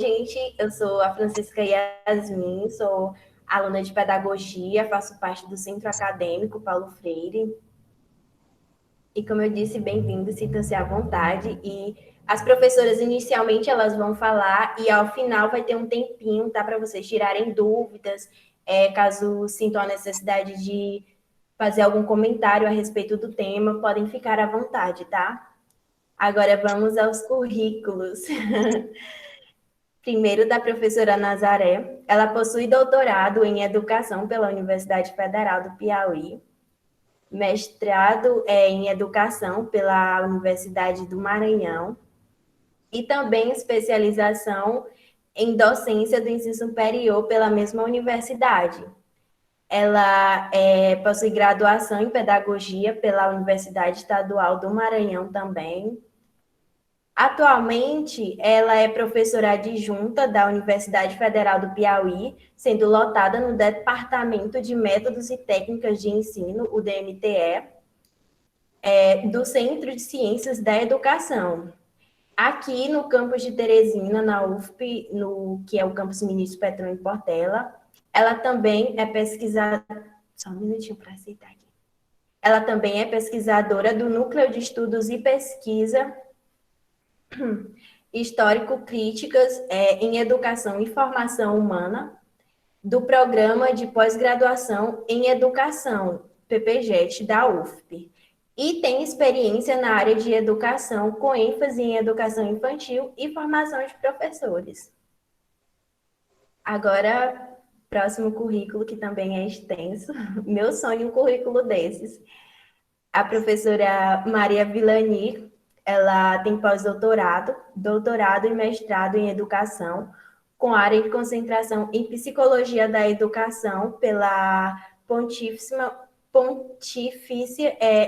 gente. Eu sou a Francisca Yasmin, sou aluna de pedagogia, faço parte do Centro Acadêmico Paulo Freire. E como eu disse, bem-vindos, sintam-se à vontade. E as professoras, inicialmente, elas vão falar e ao final vai ter um tempinho, tá? Para vocês tirarem dúvidas, caso sintam a necessidade de fazer algum comentário a respeito do tema, podem ficar à vontade, tá? Agora vamos aos currículos. Primeiro, da professora Nazaré. Ela possui doutorado em Educação pela Universidade Federal do Piauí, mestrado em Educação pela Universidade do Maranhão e também especialização em Docência do Ensino Superior pela mesma universidade. Ela possui graduação em Pedagogia pela Universidade Estadual do Maranhão também. Atualmente, ela é professora adjunta da Universidade Federal do Piauí, sendo lotada no Departamento de Métodos e Técnicas de Ensino, o DMTE, do Centro de Ciências da Educação. Aqui no campus de Teresina, na UFP, que é o campus Ministro Petrônio Portela, ela também é pesquisadora. Só um minutinho para aceitar aqui. Ela também é pesquisadora do Núcleo de Estudos e Pesquisa Histórico-Críticas em Educação e Formação Humana, do Programa de Pós-Graduação em Educação, PPGET, da UFP. E tem experiência na área de educação, com ênfase em educação infantil e formação de professores. Agora, próximo currículo, que também é extenso. Meu sonho, um currículo desses. A professora Maria Villani, ela tem pós-doutorado, doutorado e mestrado em educação, com área de concentração em psicologia da educação pela Pontifícia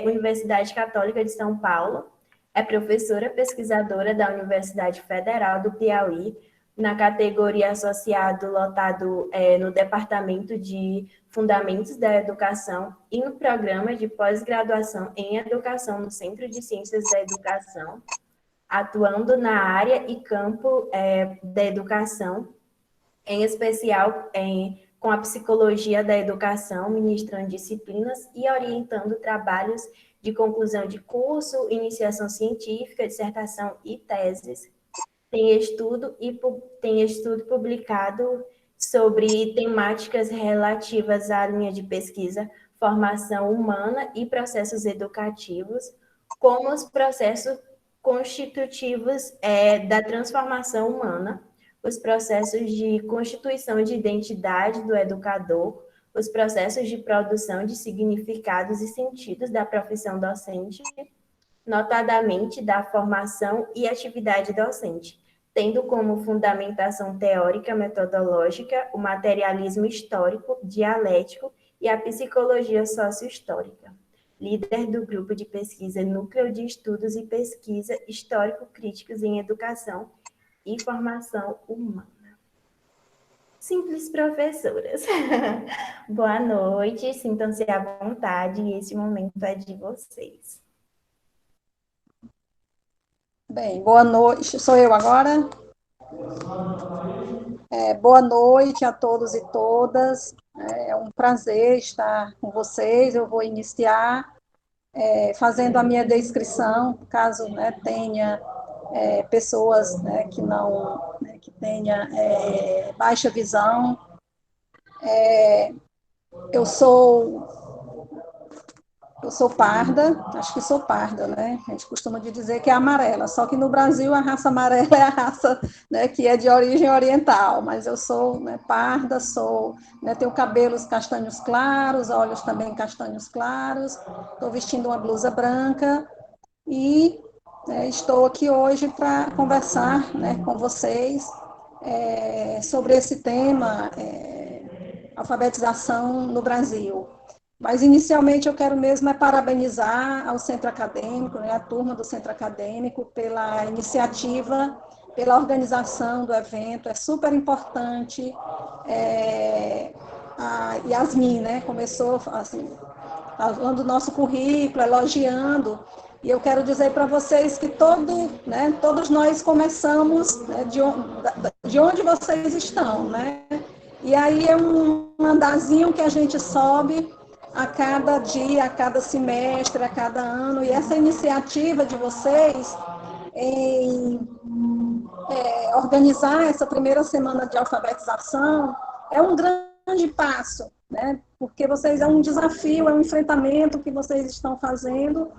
Universidade Católica de São Paulo. É professora pesquisadora da Universidade Federal do Piauí, na categoria associado lotado no Departamento de Fundamentos da Educação e no Programa de Pós-Graduação em Educação no Centro de Ciências da Educação, atuando na área e campo da educação, em especial com a psicologia da educação, ministrando disciplinas e orientando trabalhos de conclusão de curso, iniciação científica, dissertação e teses. Tem estudo publicado sobre temáticas relativas à linha de pesquisa, formação humana e processos educativos, como os processos constitutivos da transformação humana, os processos de constituição de identidade do educador, os processos de produção de significados e sentidos da profissão docente, notadamente da formação e atividade docente, tendo como fundamentação teórica metodológica o materialismo histórico, dialético e a psicologia sócio-histórica. Líder do grupo de pesquisa Núcleo de Estudos e Pesquisa Histórico-Críticos em Educação e Formação Humana. Simples professoras. Boa noite, sintam-se à vontade e esse momento é de vocês. Bem, boa noite, sou eu agora? Boa noite a todos e todas, é um prazer estar com vocês. Eu vou iniciar fazendo a minha descrição, caso tenha pessoas que não, que tenha baixa visão. Eu sou parda, acho que sou parda, né? A gente costuma dizer que é amarela, só que no Brasil a raça amarela é a raça que é de origem oriental, mas eu sou parda, tenho cabelos castanhos claros, olhos também castanhos claros, estou vestindo uma blusa branca e estou aqui hoje para conversar com vocês sobre esse tema, alfabetização no Brasil. Mas, inicialmente, eu quero mesmo parabenizar ao Centro Acadêmico, a turma do Centro Acadêmico, pela iniciativa, pela organização do evento. É super importante. A Yasmin, começou assim, falando do nosso currículo, elogiando. E eu quero dizer para vocês que todos nós começamos de onde vocês estão, né? E aí é um andarzinho que a gente sobe a cada dia, a cada semestre, a cada ano, e essa iniciativa de vocês em organizar essa primeira semana de alfabetização é um grande passo, né? Porque vocês é um desafio, é um enfrentamento que vocês estão fazendo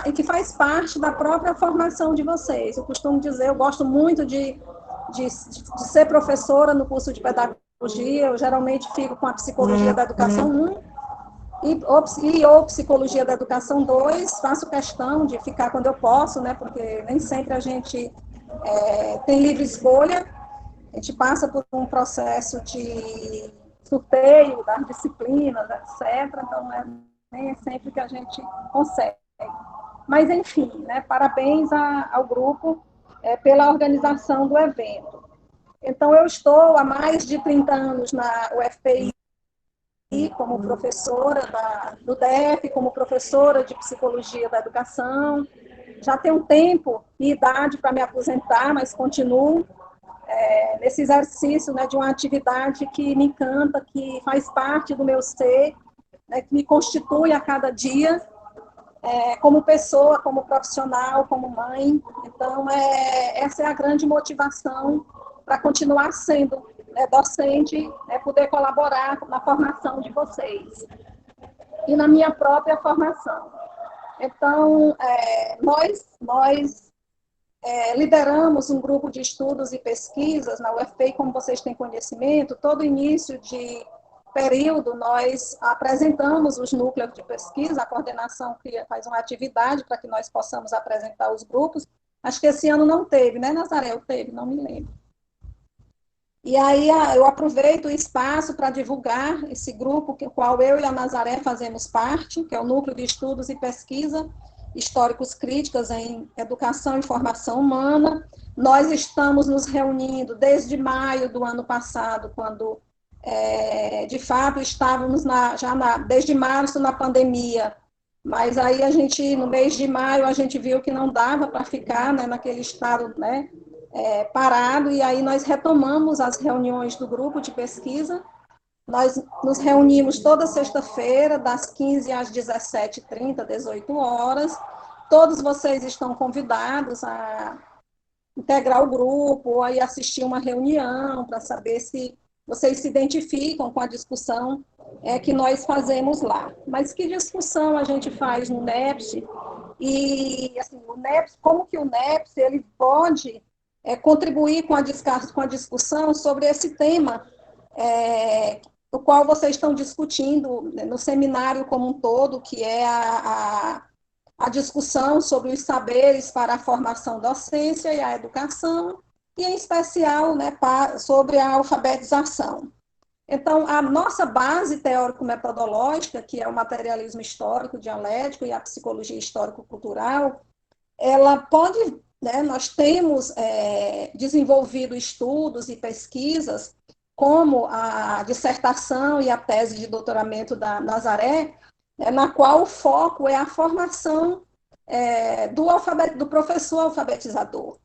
e que faz parte da própria formação de vocês. Eu costumo dizer, eu gosto muito de ser professora no curso de pedagogia, eu geralmente fico com a psicologia da educação 1 ou psicologia da educação 2, faço questão de ficar quando eu posso, né, porque nem sempre a gente tem livre escolha, a gente passa por um processo de sorteio das disciplinas, etc., então nem é sempre que a gente consegue. Mas, enfim, né, parabéns ao grupo pela organização do evento. Então, eu estou há mais de 30 anos na UFPI, como professora do DEF, como professora de psicologia da educação. Já tenho tempo e idade para me aposentar, mas continuo nesse exercício, né, de uma atividade que me encanta, que faz parte do meu ser, né, que me constitui a cada dia, como pessoa, como profissional, como mãe. Então, essa é a grande motivação para continuar sendo docente, poder colaborar na formação de vocês e na minha própria formação. Então, nós lideramos um grupo de estudos e pesquisas na UFPI, como vocês têm conhecimento, todo início de período nós apresentamos os núcleos de pesquisa, a coordenação faz uma atividade para que nós possamos apresentar os grupos. Acho que esse ano não teve, né, Nazaré? Eu teve, não me lembro. E aí eu aproveito o espaço para divulgar esse grupo, que qual eu e a Nazaré fazemos parte, que é o Núcleo de Estudos e Pesquisa Históricos Críticas em Educação e Formação Humana. Nós estamos nos reunindo desde maio do ano passado, quando, de fato, estávamos desde março na pandemia, mas aí a gente, no mês de maio, a gente viu que não dava para ficar, né, naquele estado, né, parado, e aí nós retomamos as reuniões do grupo de pesquisa. Nós nos reunimos toda sexta-feira, das 15 às 17h30, 18 horas. Todos vocês estão convidados a integrar o grupo, ou aí assistir uma reunião, para saber se vocês se identificam com a discussão que nós fazemos lá. Mas que discussão a gente faz no NEPS? E, assim, o NEPS, como que o NEPS ele pode contribuir com a discussão sobre esse tema, o qual vocês estão discutindo no seminário como um todo, que é a discussão sobre os saberes para a formação docência e a educação, e em especial, né, sobre a alfabetização. Então, a nossa base teórico-metodológica, que é o materialismo histórico dialético e a psicologia histórico-cultural, ela pode, né, nós temos desenvolvido estudos e pesquisas, como a dissertação e a tese de doutoramento da Nazaré, na qual o foco é a formação do professor alfabetizador.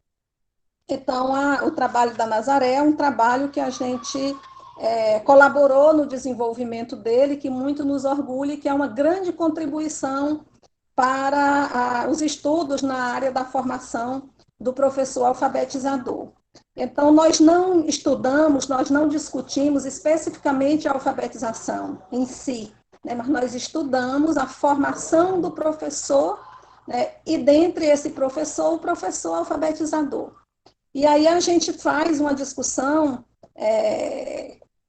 Então, o trabalho da Nazaré é um trabalho que a gente colaborou no desenvolvimento dele, que muito nos orgulha, e que é uma grande contribuição para os estudos na área da formação do professor alfabetizador. Então, nós não estudamos, nós não discutimos especificamente a alfabetização em si, né, mas nós estudamos a formação do professor, né, e dentre esse professor, o professor alfabetizador. E aí a gente faz uma discussão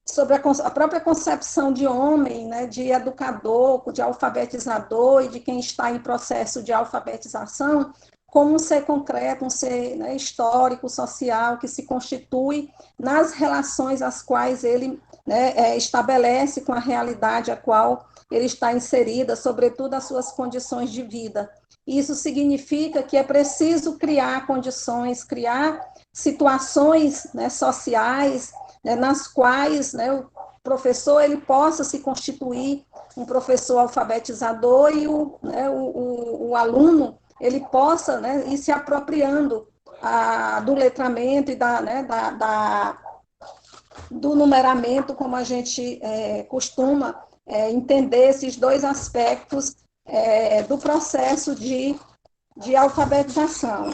sobre a própria concepção de homem, né, de educador, de alfabetizador e de quem está em processo de alfabetização, como um ser concreto, um ser, né, histórico, social, que se constitui nas relações às quais ele, né, estabelece com a realidade a qual ele está inserida, sobretudo as suas condições de vida. Isso significa que é preciso criar condições, criar situações, né, sociais, né, nas quais, né, o professor ele possa se constituir um professor alfabetizador e o aluno ele possa, né, ir se apropriando do letramento e do numeramento, como a gente costuma entender esses dois aspectos do processo de alfabetização.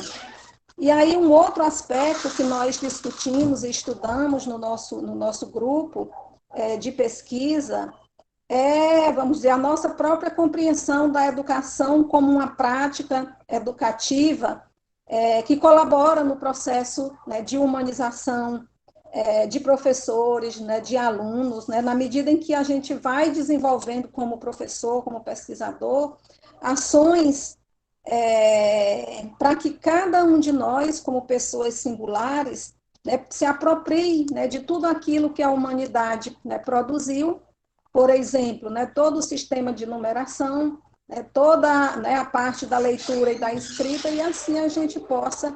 E aí, um outro aspecto que nós discutimos e estudamos no nosso grupo de pesquisa vamos dizer, a nossa própria compreensão da educação como uma prática educativa que colabora no processo, né, de humanização de professores, né, de alunos, né, na medida em que a gente vai desenvolvendo como professor, como pesquisador, ações para que cada um de nós, como pessoas singulares, né, se aproprie, né, de tudo aquilo que a humanidade, né, produziu, por exemplo, né, todo o sistema de numeração, né, toda, né, a parte da leitura e da escrita, e assim a gente possa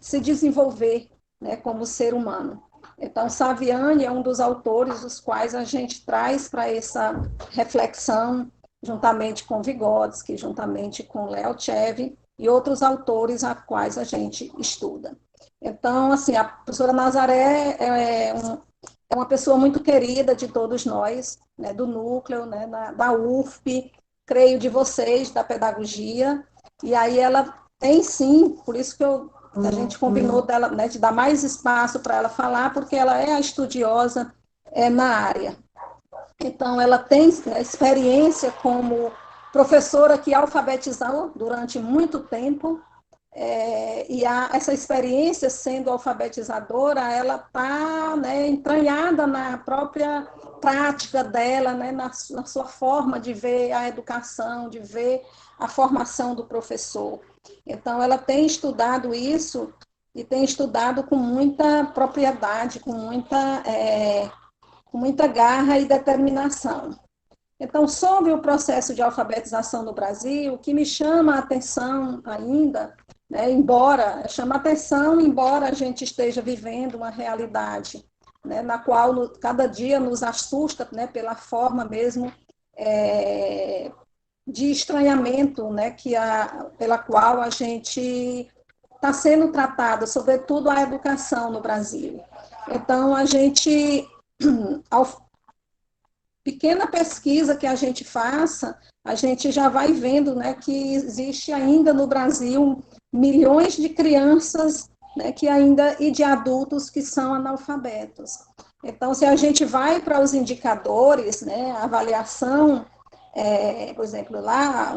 se desenvolver, né, como ser humano. Então, Saviani é um dos autores dos quais a gente traz para essa reflexão, juntamente com Vygotsky, juntamente com Leo Tchev e outros autores a quais a gente estuda. Então, assim, a professora Nazaré é uma pessoa muito querida de todos nós, né, do núcleo, né, da UFP, creio de vocês, da pedagogia, e aí ela tem sim, por isso que a gente combinou dela, né, de dar mais espaço para ela falar, porque ela é a estudiosa na área. Então, ela tem, né, experiência como professora que alfabetizou durante muito tempo, essa experiência sendo alfabetizadora, ela está, né, entranhada na própria prática dela, né, na sua forma de ver a educação, de ver a formação do professor. Então, ela tem estudado isso e tem estudado com muita propriedade, com muita garra e determinação. Então, sobre o processo de alfabetização no Brasil, o que me chama a atenção ainda, né, embora a gente esteja vivendo uma realidade, né, na qual cada dia nos assusta, né, pela forma mesmo de estranhamento, né, pela qual a gente está sendo tratado, sobretudo a educação no Brasil. Então, a gente, pequena pesquisa que a gente faça, a gente já vai vendo, né, que existe ainda no Brasil milhões de crianças, né, e de adultos que são analfabetos. Então, se a gente vai para os indicadores, né, a avaliação, por exemplo, lá,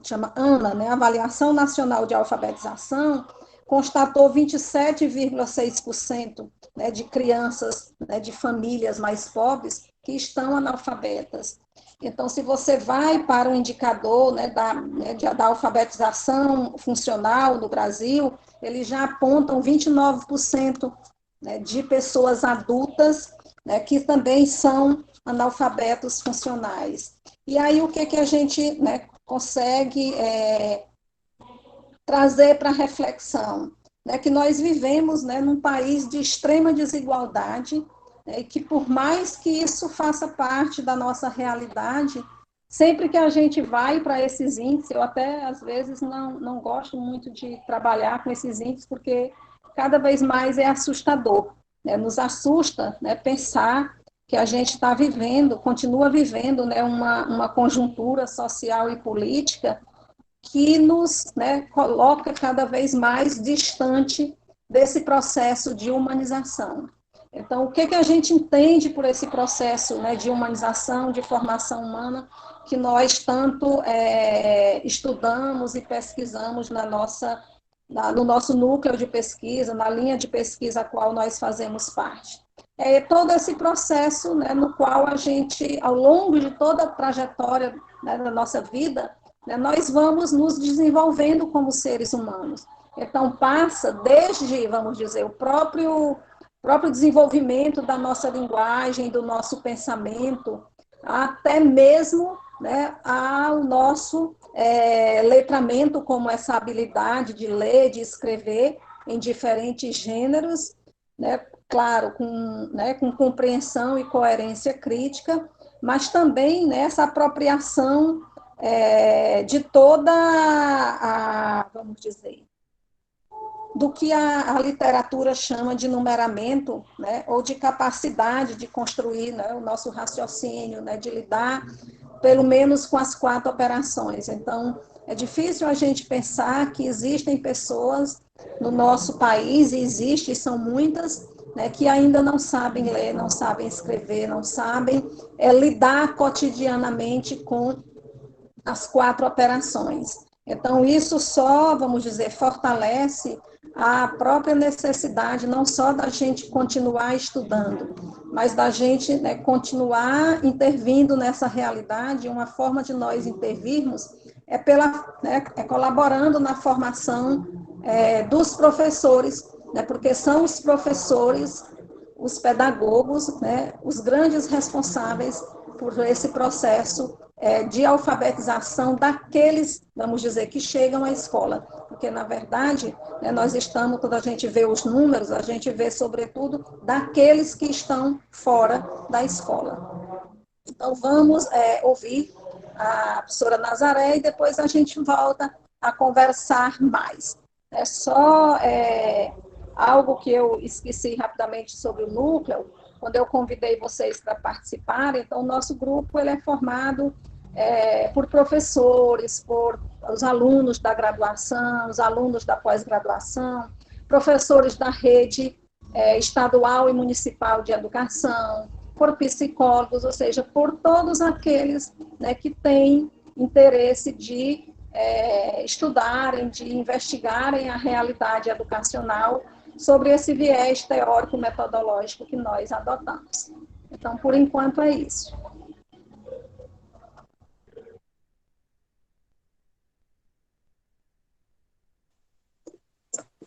chama ANA, né, Avaliação Nacional de Alfabetização, constatou 27,6%, né, de crianças, né, de famílias mais pobres que estão analfabetas. Então, se você vai para o indicador, né, da alfabetização funcional no Brasil, eles já apontam 29%, né, de pessoas adultas, né, que também são analfabetos funcionais. E aí, o que a gente, né, consegue trazer para reflexão? Né, que nós vivemos, né, num país de extrema desigualdade, né, e que por mais que isso faça parte da nossa realidade, sempre que a gente vai para esses índices, eu até às vezes não gosto muito de trabalhar com esses índices, porque cada vez mais é assustador, né, nos assusta, né, pensar que a gente está vivendo, continua vivendo, né, uma conjuntura social e política que nos, né, coloca cada vez mais distante desse processo de humanização. Então, o que a gente entende por esse processo, né, de humanização, de formação humana, que nós tanto estudamos e pesquisamos no nosso núcleo de pesquisa, na linha de pesquisa a qual nós fazemos parte? É todo esse processo, né, no qual a gente, ao longo de toda a trajetória, né, da nossa vida, né, nós vamos nos desenvolvendo como seres humanos. Então, passa desde, vamos dizer, o próprio desenvolvimento da nossa linguagem, do nosso pensamento, até mesmo, né, ao nosso letramento, como essa habilidade de ler, de escrever em diferentes gêneros, né, claro, com compreensão e coerência crítica, mas também, né, essa apropriação de toda vamos dizer, do que a literatura chama de numeramento, né, ou de capacidade de construir, né, o nosso raciocínio, né, de lidar pelo menos com as 4 operações. Então, é difícil a gente pensar que existem pessoas no nosso país, e existem, são muitas, né, que ainda não sabem ler, não sabem escrever, não sabem lidar cotidianamente com as 4 operações. Então, isso só, vamos dizer, fortalece a própria necessidade, não só da gente continuar estudando, mas da gente, né, continuar intervindo nessa realidade. Uma forma de nós intervirmos é colaborando na formação dos professores, né, porque são os professores, os pedagogos, né, os grandes responsáveis por esse processo de alfabetização daqueles, vamos dizer, que chegam à escola. Porque, na verdade, né, nós estamos, quando a gente vê os números, a gente vê, sobretudo, daqueles que estão fora da escola. Então, vamos ouvir a professora Nazaré e depois a gente volta a conversar mais. É só algo que eu esqueci rapidamente sobre o núcleo, quando eu convidei vocês para participarem. Então, o nosso grupo ele é formado por professores, por os alunos da graduação, os alunos da pós-graduação, professores da rede estadual e municipal de educação, por psicólogos, ou seja, por todos aqueles, né, que têm interesse de estudarem, de investigarem a realidade educacional sobre esse viés teórico-metodológico que nós adotamos. Então, por enquanto, é isso.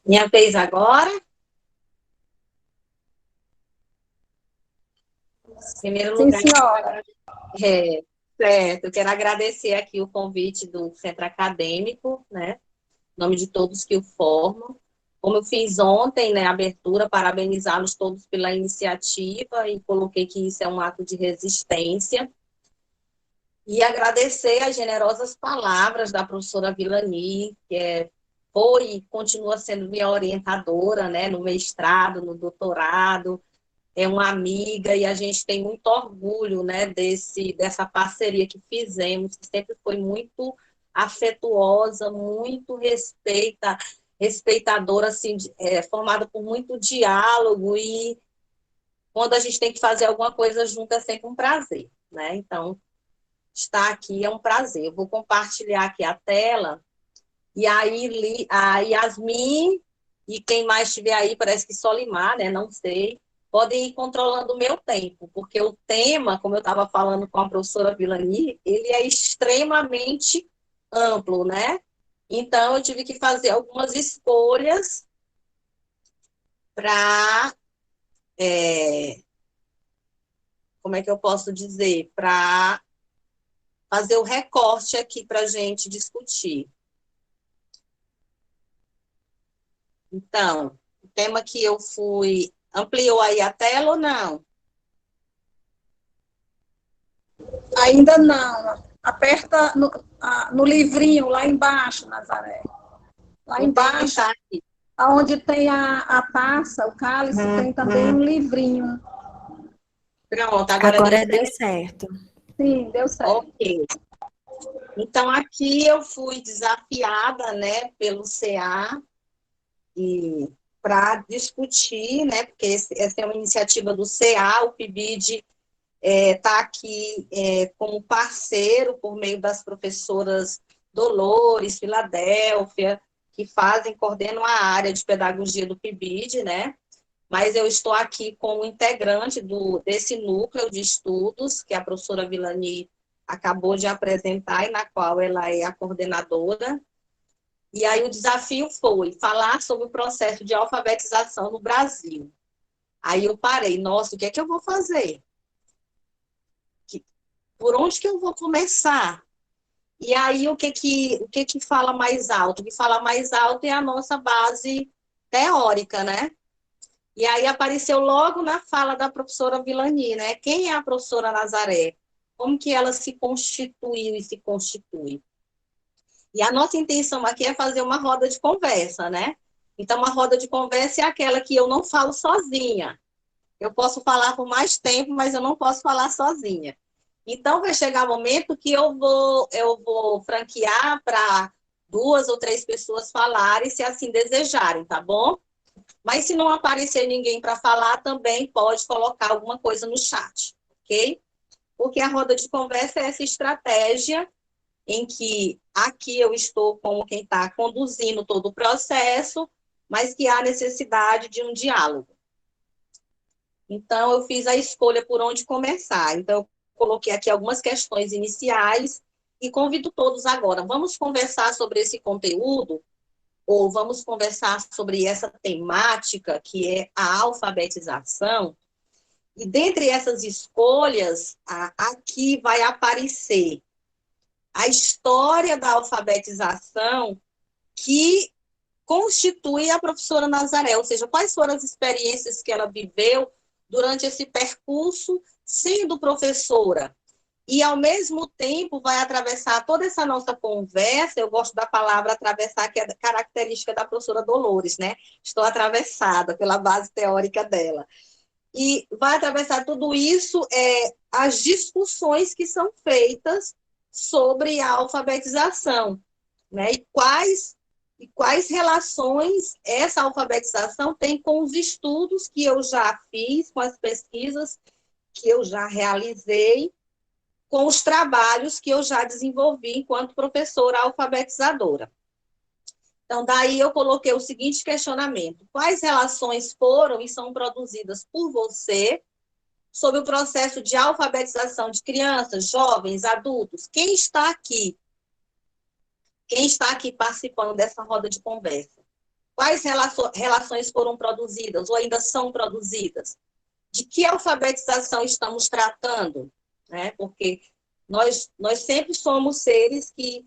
Minha vez agora. Em primeiro Sim, lugar, senhora. Certo, eu quero agradecer aqui o convite do Centro Acadêmico, né, em nome de todos que o formam. Como eu fiz ontem, né, a abertura, parabenizá-los todos pela iniciativa e coloquei que isso é um ato de resistência. E agradecer as generosas palavras da professora Vilani, que foi e continua sendo minha orientadora, né, no mestrado, no doutorado, é uma amiga e a gente tem muito orgulho, né, dessa parceria que fizemos, que sempre foi muito afetuosa, muito respeitadora, assim, formada por muito diálogo, e quando a gente tem que fazer alguma coisa junto é sempre um prazer, né? Então, estar aqui é um prazer. Eu vou compartilhar aqui a tela, e aí a Yasmin e quem mais estiver aí, parece que Solimar, né? Não sei, podem ir controlando o meu tempo, porque o tema, como eu estava falando com a professora Vilani, ele é extremamente amplo, né? Então, eu tive que fazer algumas escolhas para, como é que eu posso dizer, para fazer o recorte aqui para a gente discutir. Então, o tema que eu fui... Ampliou aí a tela ou não? Ainda não. Aperta no livrinho lá embaixo, Nazaré. Lá Vou embaixo, tentar aqui. onde tem a taça, o cálice, tem também um livrinho. Pronto, Agora deu certo. Sim, deu certo. Ok. Então, aqui eu fui desafiada, né, pelo CA para discutir, né, porque essa é uma iniciativa do CA, o PIBID está aqui como parceiro por meio das professoras Dolores, Filadélfia, que coordenam a área de pedagogia do PIBID, né? Mas eu estou aqui como integrante desse núcleo de estudos que a professora Vilani acabou de apresentar e na qual ela é a coordenadora. E aí o desafio foi falar sobre o processo de alfabetização no Brasil. Aí eu parei, nossa, o que é que eu vou fazer? Por onde que eu vou começar? E aí o que que fala mais alto? O que fala mais alto é a nossa base teórica, né? E aí apareceu logo na fala da professora Vilani, né? Quem é a professora Nazaré? Como que ela se constituiu e se constitui? E a nossa intenção aqui é fazer uma roda de conversa, né? Então, a roda de conversa é aquela que eu não falo sozinha. Eu posso falar por mais tempo, mas eu não posso falar sozinha. Então, vai chegar o momento que eu vou franquear para 2 ou 3 pessoas falarem, se assim desejarem, tá bom? Mas se não aparecer ninguém para falar, também pode colocar alguma coisa no chat, ok? Porque a roda de conversa é essa estratégia em que aqui eu estou como quem está conduzindo todo o processo, mas que há necessidade de um diálogo. Então, eu fiz a escolha por onde começar. Então, eu coloquei aqui algumas questões iniciais e convido todos agora. Vamos conversar sobre esse conteúdo, ou vamos conversar sobre essa temática, que é a alfabetização. E dentre essas escolhas, aqui vai aparecer a história da alfabetização que constitui a professora Nazaré, ou seja, quais foram as experiências que ela viveu durante esse percurso sendo professora. E, ao mesmo tempo, vai atravessar toda essa nossa conversa, eu gosto da palavra atravessar, que é característica da professora Dolores, né? Estou atravessada pela base teórica dela. E vai atravessar tudo isso, as discussões que são feitas sobre a alfabetização, né? E quais relações essa alfabetização tem com os estudos que eu já fiz, com as pesquisas que eu já realizei, com os trabalhos que eu já desenvolvi enquanto professora alfabetizadora. Então, daí eu coloquei o seguinte questionamento: quais relações foram e são produzidas por você sobre o processo de alfabetização de crianças, jovens, adultos? Quem está aqui? Quem está aqui participando dessa roda de conversa? Quais relações foram produzidas ou ainda são produzidas? De que alfabetização estamos tratando? Né? Porque nós sempre somos seres que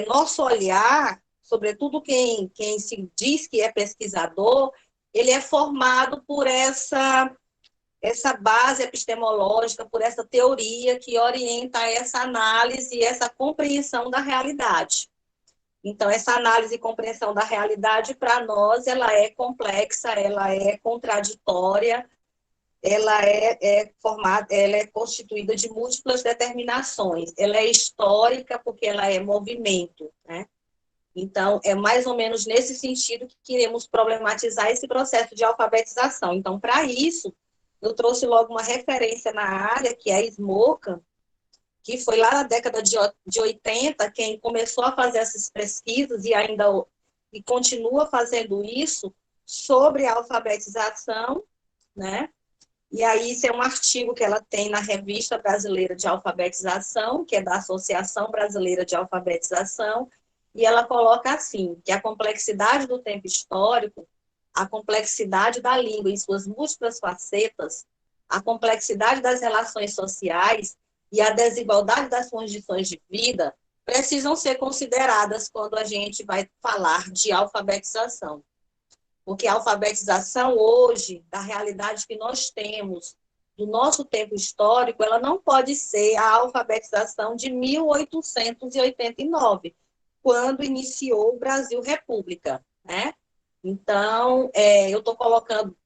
nosso olhar, sobretudo quem se diz que é pesquisador, ele é formado por essa base epistemológica, por essa teoria que orienta essa análise e essa compreensão da realidade. Então, essa análise e compreensão da realidade, para nós, ela é complexa, ela é contraditória, ela ela é constituída de múltiplas determinações. Ela é histórica porque ela é movimento, né? Então, é mais ou menos nesse sentido que queremos problematizar esse processo de alfabetização. Então, para isso, eu trouxe logo uma referência na área, que é a SMOCA, que foi lá na década de 80, quem começou a fazer essas pesquisas e continua fazendo isso sobre a alfabetização, né? E aí, isso é um artigo que ela tem na Revista Brasileira de Alfabetização, que é da Associação Brasileira de Alfabetização, e ela coloca assim, que a complexidade do tempo histórico, a complexidade da língua em suas múltiplas facetas, a complexidade das relações sociais e a desigualdade das condições de vida precisam ser consideradas quando a gente vai falar de alfabetização. Porque a alfabetização hoje, da realidade que nós temos, do nosso tempo histórico, ela não pode ser a alfabetização de 1889, quando iniciou o Brasil República, né? Então, eu estou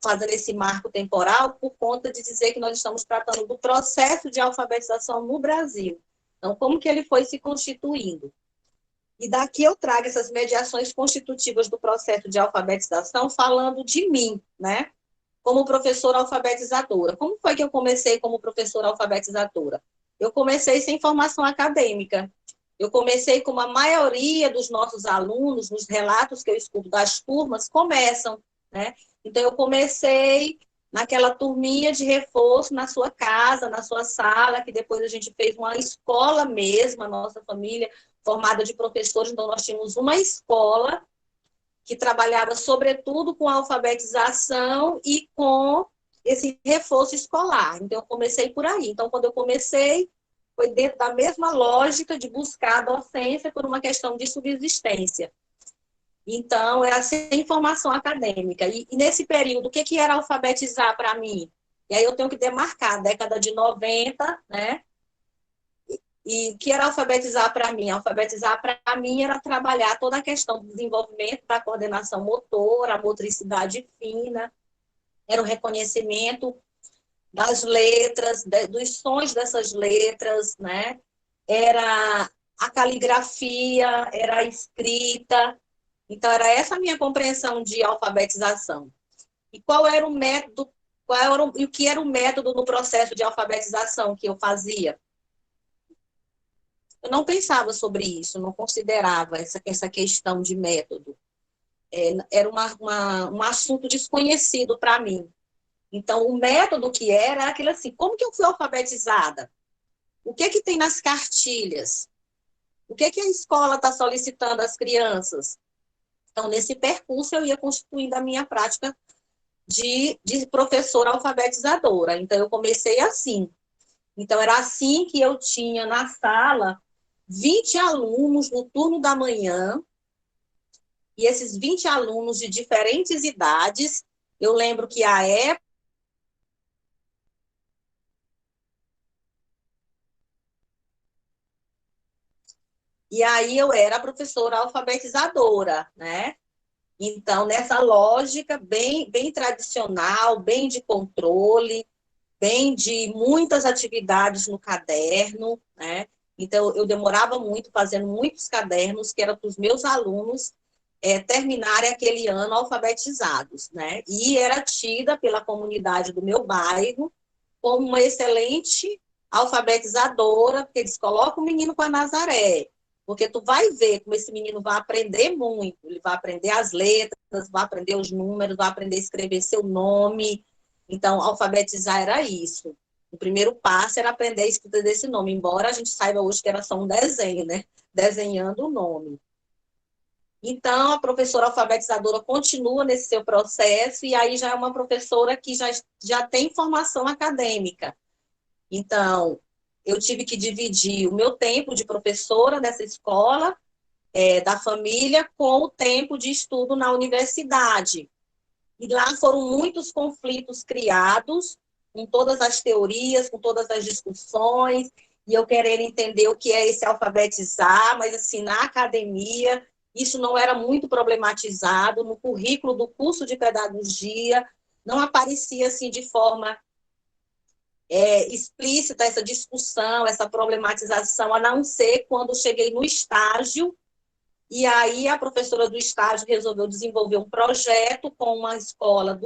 fazendo esse marco temporal por conta de dizer que nós estamos tratando do processo de alfabetização no Brasil. Então, como que ele foi se constituindo? E daqui eu trago essas mediações constitutivas do processo de alfabetização falando de mim, né? Como professora alfabetizadora. Como foi que eu comecei como professora alfabetizadora? Eu comecei sem formação acadêmica. Eu comecei como a maioria dos nossos alunos, nos relatos que eu escuto das turmas, começam, né? Então, eu comecei naquela turminha de reforço na sua casa, na sua sala, que depois a gente fez uma escola mesmo, a nossa família formada de professores, então nós tínhamos uma escola que trabalhava sobretudo com a alfabetização e com esse reforço escolar. Então, eu comecei por aí. Então, quando eu comecei, foi dentro da mesma lógica de buscar a docência por uma questão de subsistência. Então, era sem formação acadêmica. E nesse período, o que era alfabetizar para mim? E aí eu tenho que demarcar a década de 90, né? E o que era alfabetizar para mim? Alfabetizar para mim era trabalhar toda a questão do desenvolvimento da coordenação motora, a motricidade fina, era o reconhecimento das letras, dos sons dessas letras, né? Era a caligrafia, era a escrita. Então, era essa a minha compreensão de alfabetização. E qual era o método, e o que era o método no processo de alfabetização que eu fazia? Eu não pensava sobre isso, não considerava essa questão de método. Era um assunto desconhecido para mim. Então, o método que era aquilo assim, como que eu fui alfabetizada? O que que tem nas cartilhas? O que que a escola está solicitando às crianças? Então, nesse percurso, eu ia constituindo a minha prática de professora alfabetizadora. Então, eu comecei assim. Então, era assim que eu tinha na sala 20 alunos no turno da manhã, e esses 20 alunos de diferentes idades, eu lembro que a época e aí eu era a professora alfabetizadora, né? Então, nessa lógica bem tradicional, bem de controle, bem de muitas atividades no caderno, né? Então, eu demorava muito fazendo muitos cadernos, que era para os meus alunos terminarem aquele ano alfabetizados, né? E era tida pela comunidade do meu bairro como uma excelente alfabetizadora, porque eles colocam o menino com a Nazaré, porque tu vai ver como esse menino vai aprender muito, ele vai aprender as letras, vai aprender os números, vai aprender a escrever seu nome. Então, alfabetizar era isso. O primeiro passo era aprender a escrita desse nome, embora a gente saiba hoje que era só um desenho, né? Desenhando o nome. Então, a professora alfabetizadora continua nesse seu processo, e aí já é uma professora que já tem formação acadêmica. Então, eu tive que dividir o meu tempo de professora nessa escola, da família, com o tempo de estudo na universidade. E lá foram muitos conflitos criados, com todas as teorias, com todas as discussões, e eu querendo entender o que é esse alfabetizar, mas assim, na academia, isso não era muito problematizado, no currículo do curso de pedagogia, não aparecia assim de forma explícita essa discussão, essa problematização, a não ser quando cheguei no estágio, e aí a professora do estágio resolveu desenvolver um projeto com uma escola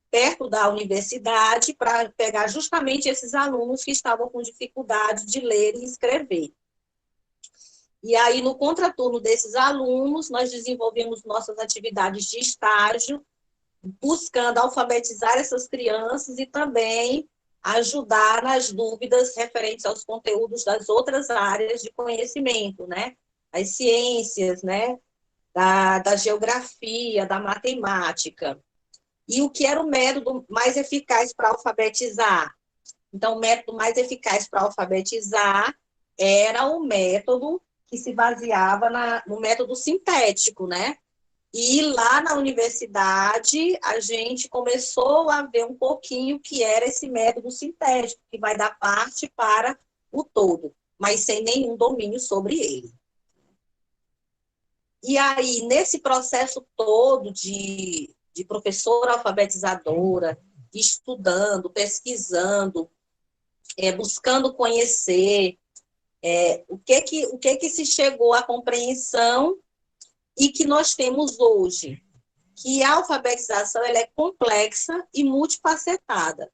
perto da universidade para pegar justamente esses alunos que estavam com dificuldade de ler e escrever. E aí, no contraturno desses alunos, nós desenvolvemos nossas atividades de estágio, buscando alfabetizar essas crianças e também ajudar nas dúvidas referentes aos conteúdos das outras áreas de conhecimento, né? As ciências, né? Da geografia, da matemática. E o que era o método mais eficaz para alfabetizar? Então, o método mais eficaz para alfabetizar era o método que se baseava no método sintético, né? E lá na universidade, a gente começou a ver um pouquinho o que era esse método sintético, que vai dar parte para o todo, mas sem nenhum domínio sobre ele. E aí, nesse processo todo de professora alfabetizadora, estudando, pesquisando, buscando conhecer, o que se chegou à compreensão e que nós temos hoje, que a alfabetização ela é complexa e multifacetada.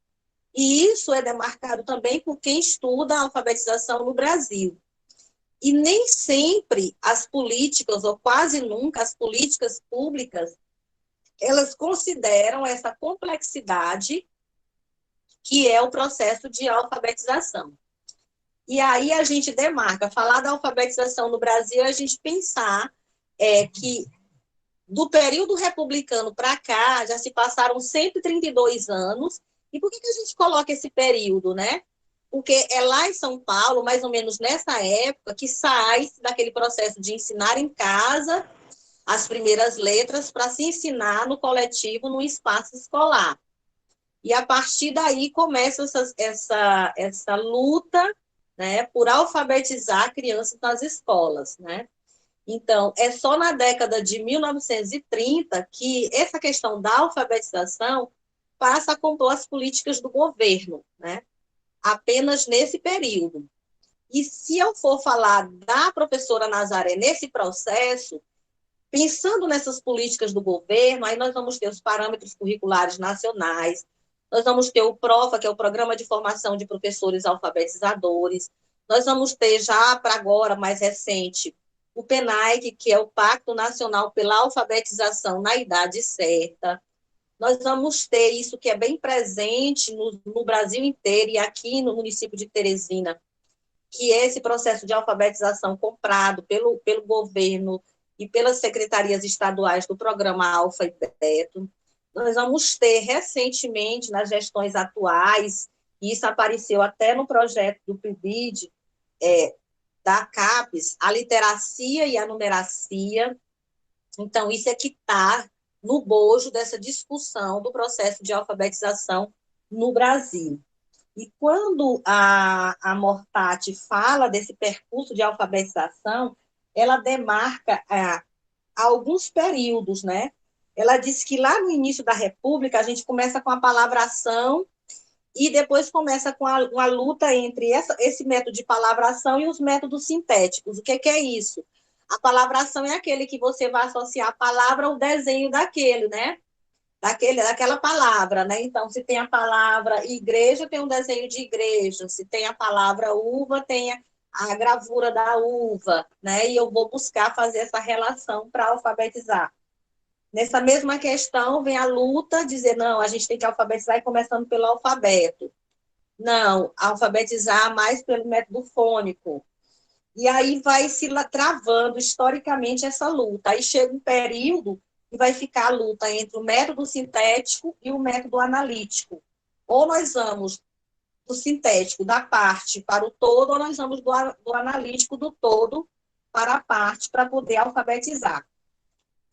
E isso é demarcado também por quem estuda a alfabetização no Brasil. E nem sempre as políticas, ou quase nunca as políticas públicas, elas consideram essa complexidade que é o processo de alfabetização. E aí a gente demarca, falar da alfabetização no Brasil, a gente pensar que do período republicano para cá, já se passaram 132 anos. E por que a gente coloca esse período, né? Porque é lá em São Paulo, mais ou menos nessa época, que sai daquele processo de ensinar em casa as primeiras letras para se ensinar no coletivo, no espaço escolar. E a partir daí começa essa luta né, por alfabetizar crianças nas escolas, né? Então, é só na década de 1930 que essa questão da alfabetização passa a compor as políticas do governo, né? Apenas nesse período. E se eu for falar da professora Nazaré nesse processo, pensando nessas políticas do governo, aí nós vamos ter os parâmetros curriculares nacionais, nós vamos ter o PROFA, que é o Programa de Formação de Professores Alfabetizadores, nós vamos ter já para agora, mais recente, o PENAIC, que é o Pacto Nacional pela Alfabetização na Idade Certa. Nós vamos ter isso que é bem presente no Brasil inteiro e aqui no município de Teresina, que é esse processo de alfabetização comprado pelo governo e pelas secretarias estaduais do programa Alfa e Beto. Nós vamos ter recentemente, nas gestões atuais, e isso apareceu até no projeto do PIBID, da CAPES, a literacia e a numeracia. Então, isso é que está no bojo dessa discussão do processo de alfabetização no Brasil. E quando a Mortati fala desse percurso de alfabetização, ela demarca alguns períodos, né? Ela diz que lá no início da República, a gente começa com a palavração e depois começa com uma luta entre esse método de palavração e os métodos sintéticos. O que é isso? A palavração é aquele que você vai associar a palavra ao desenho daquele, né? Daquela palavra, né? Então, se tem a palavra igreja, tem um desenho de igreja. Se tem a palavra uva, tem a gravura da uva, né? E eu vou buscar fazer essa relação para alfabetizar. Nessa mesma questão, vem a luta, dizer, não, a gente tem que alfabetizar e começando pelo alfabeto. Não, alfabetizar mais pelo método fônico. E aí vai se travando historicamente essa luta. Aí chega um período e vai ficar a luta entre o método sintético e o método analítico. Ou nós vamos do sintético, da parte para o todo, ou nós vamos do analítico, do todo para a parte, para poder alfabetizar.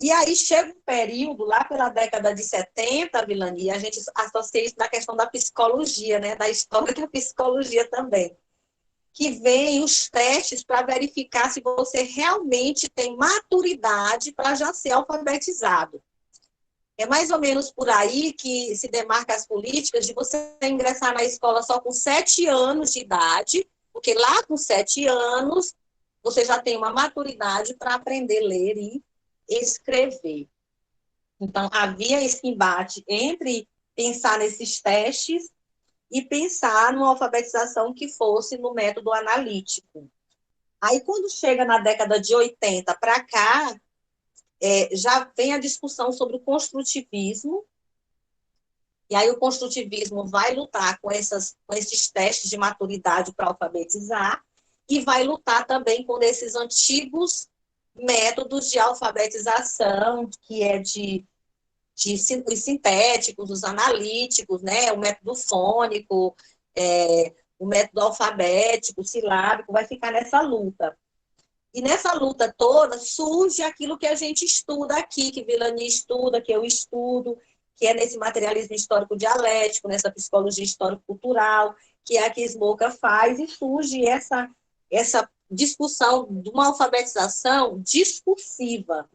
E aí chega um período, lá pela década de 70, Vilani, a gente associa isso na questão da psicologia, né? Da história da psicologia também, que vem os testes para verificar se você realmente tem maturidade para já ser alfabetizado. É mais ou menos por aí que se demarca as políticas de você ingressar na escola só com 7 anos de idade, porque lá com 7 anos você já tem uma maturidade para aprender a ler e escrever. Então, havia esse embate entre pensar nesses testes e pensar numa alfabetização que fosse no método analítico. Aí, quando chega na década de 80 para cá, já vem a discussão sobre o construtivismo, e aí o construtivismo vai lutar com esses testes de maturidade para alfabetizar, e vai lutar também com esses antigos métodos de alfabetização, que é os sintéticos, os analíticos, né? O método fônico, o método alfabético, silábico, vai ficar nessa luta. E nessa luta toda surge aquilo que a gente estuda aqui, que Vilani estuda, que eu estudo, que é nesse materialismo histórico dialético, nessa psicologia histórico-cultural, que é a que Smoka faz, e surge essa discussão de uma alfabetização discursiva.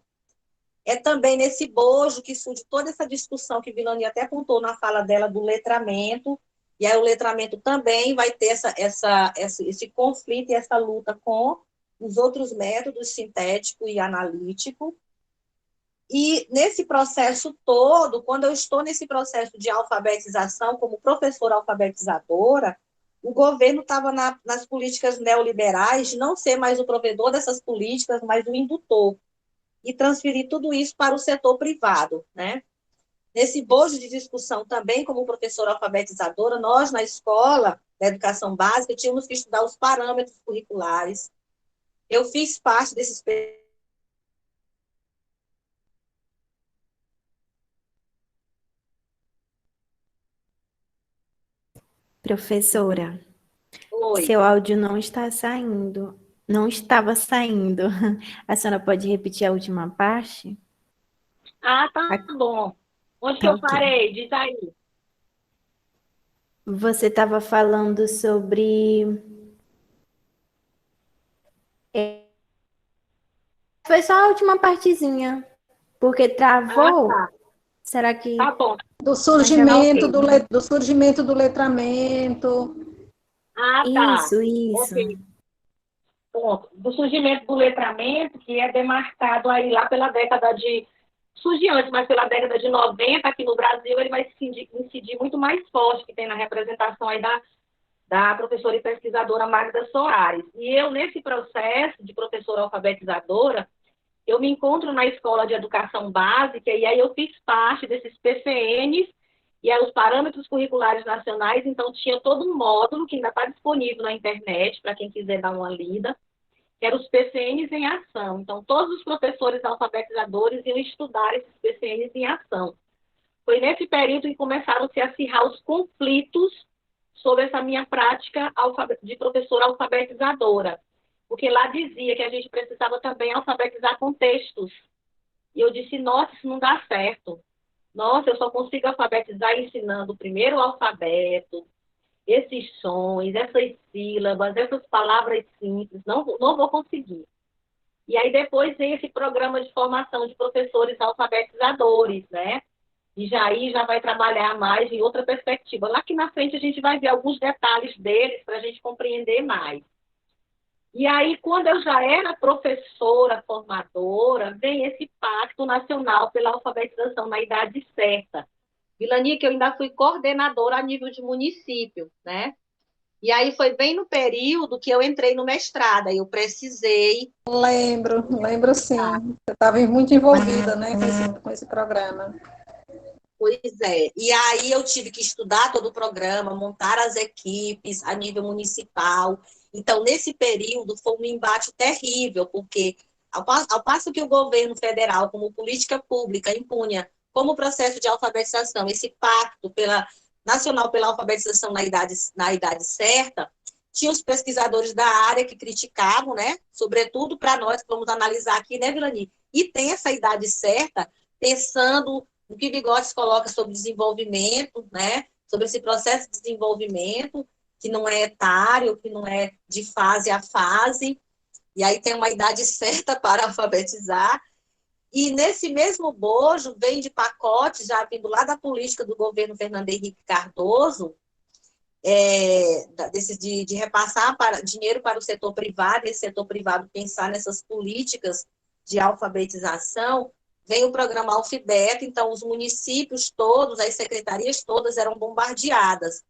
É também nesse bojo que surge toda essa discussão que Vilani até apontou na fala dela do letramento, e aí o letramento também vai ter esse conflito e essa luta com os outros métodos sintético e analítico. E nesse processo todo, quando eu estou nesse processo de alfabetização como professora alfabetizadora, o governo estava nas políticas neoliberais de não ser mais o provedor dessas políticas, mas o indutor, e transferir tudo isso para o setor privado, né? Nesse bojo de discussão também, como professora alfabetizadora, nós, na escola da educação básica, tínhamos que estudar os parâmetros curriculares. Eu fiz parte desses... Professora, Oi. seu áudio não está saindo. Não estava saindo. A senhora pode repetir a última parte? Ah, tá bom. Onde que Tá eu ok. parei? Diz aí. Você estava falando sobre Foi só a última partezinha, porque Ah, travou. tá. Será que... Tá bom. Do Mas já surgimento voltei. do surgimento do letramento. Ah, tá. Isso. Ok. Ponto. Do surgimento do letramento, que é demarcado aí lá pela década de... Surgiu antes, mas pela década de 90 aqui no Brasil, ele vai incidir muito mais forte, que tem na representação aí da professora e pesquisadora Magda Soares. E eu, nesse processo de professora alfabetizadora, eu me encontro na Escola de Educação Básica, e aí eu fiz parte desses PCNs, e aí os Parâmetros Curriculares Nacionais, então tinha todo um módulo que ainda está disponível na internet, para quem quiser dar uma lida, que eram os PCNs em ação. Então, todos os professores alfabetizadores iam estudar esses PCNs em ação. Foi nesse período que começaram -se a acirrar os conflitos sobre essa minha prática de professora alfabetizadora, porque lá dizia que a gente precisava também alfabetizar com textos. E eu disse, nossa, isso não dá certo. Nossa, eu só consigo alfabetizar ensinando primeiro o alfabeto, esses sons, essas sílabas, essas palavras simples, não vou conseguir. E aí depois vem esse programa de formação de professores alfabetizadores, né? E já aí já vai trabalhar mais em outra perspectiva. Lá que na frente a gente vai ver alguns detalhes deles para a gente compreender mais. E aí, quando eu já era professora formadora, vem esse Pacto Nacional pela Alfabetização na Idade Certa. Vilani, que eu ainda fui coordenadora a nível de município, né? E aí foi bem no período que eu entrei no mestrado, aí eu precisei... Lembro sim. Você estava muito envolvida, né, com esse programa. Pois é. E aí eu tive que estudar todo o programa, montar as equipes a nível municipal. Então, nesse período, foi um embate terrível, porque ao passo que o governo federal, como política pública, impunha como processo de alfabetização esse pacto nacional pela alfabetização na idade certa, tinha os pesquisadores da área que criticavam, né? Sobretudo para nós, que vamos analisar aqui, né, Vilani? E tem essa idade certa, pensando o que Vygotsky coloca sobre desenvolvimento, né? Sobre esse processo de desenvolvimento, que não é etário, que não é de fase a fase, e aí tem uma idade certa para alfabetizar. E nesse mesmo bojo, vem de pacote, já vindo lá da política do governo Fernando Henrique Cardoso, de repassar dinheiro para o setor privado, esse setor privado pensar nessas políticas de alfabetização, vem o programa Alfabeto, então os municípios todos, as secretarias todas eram bombardeadas.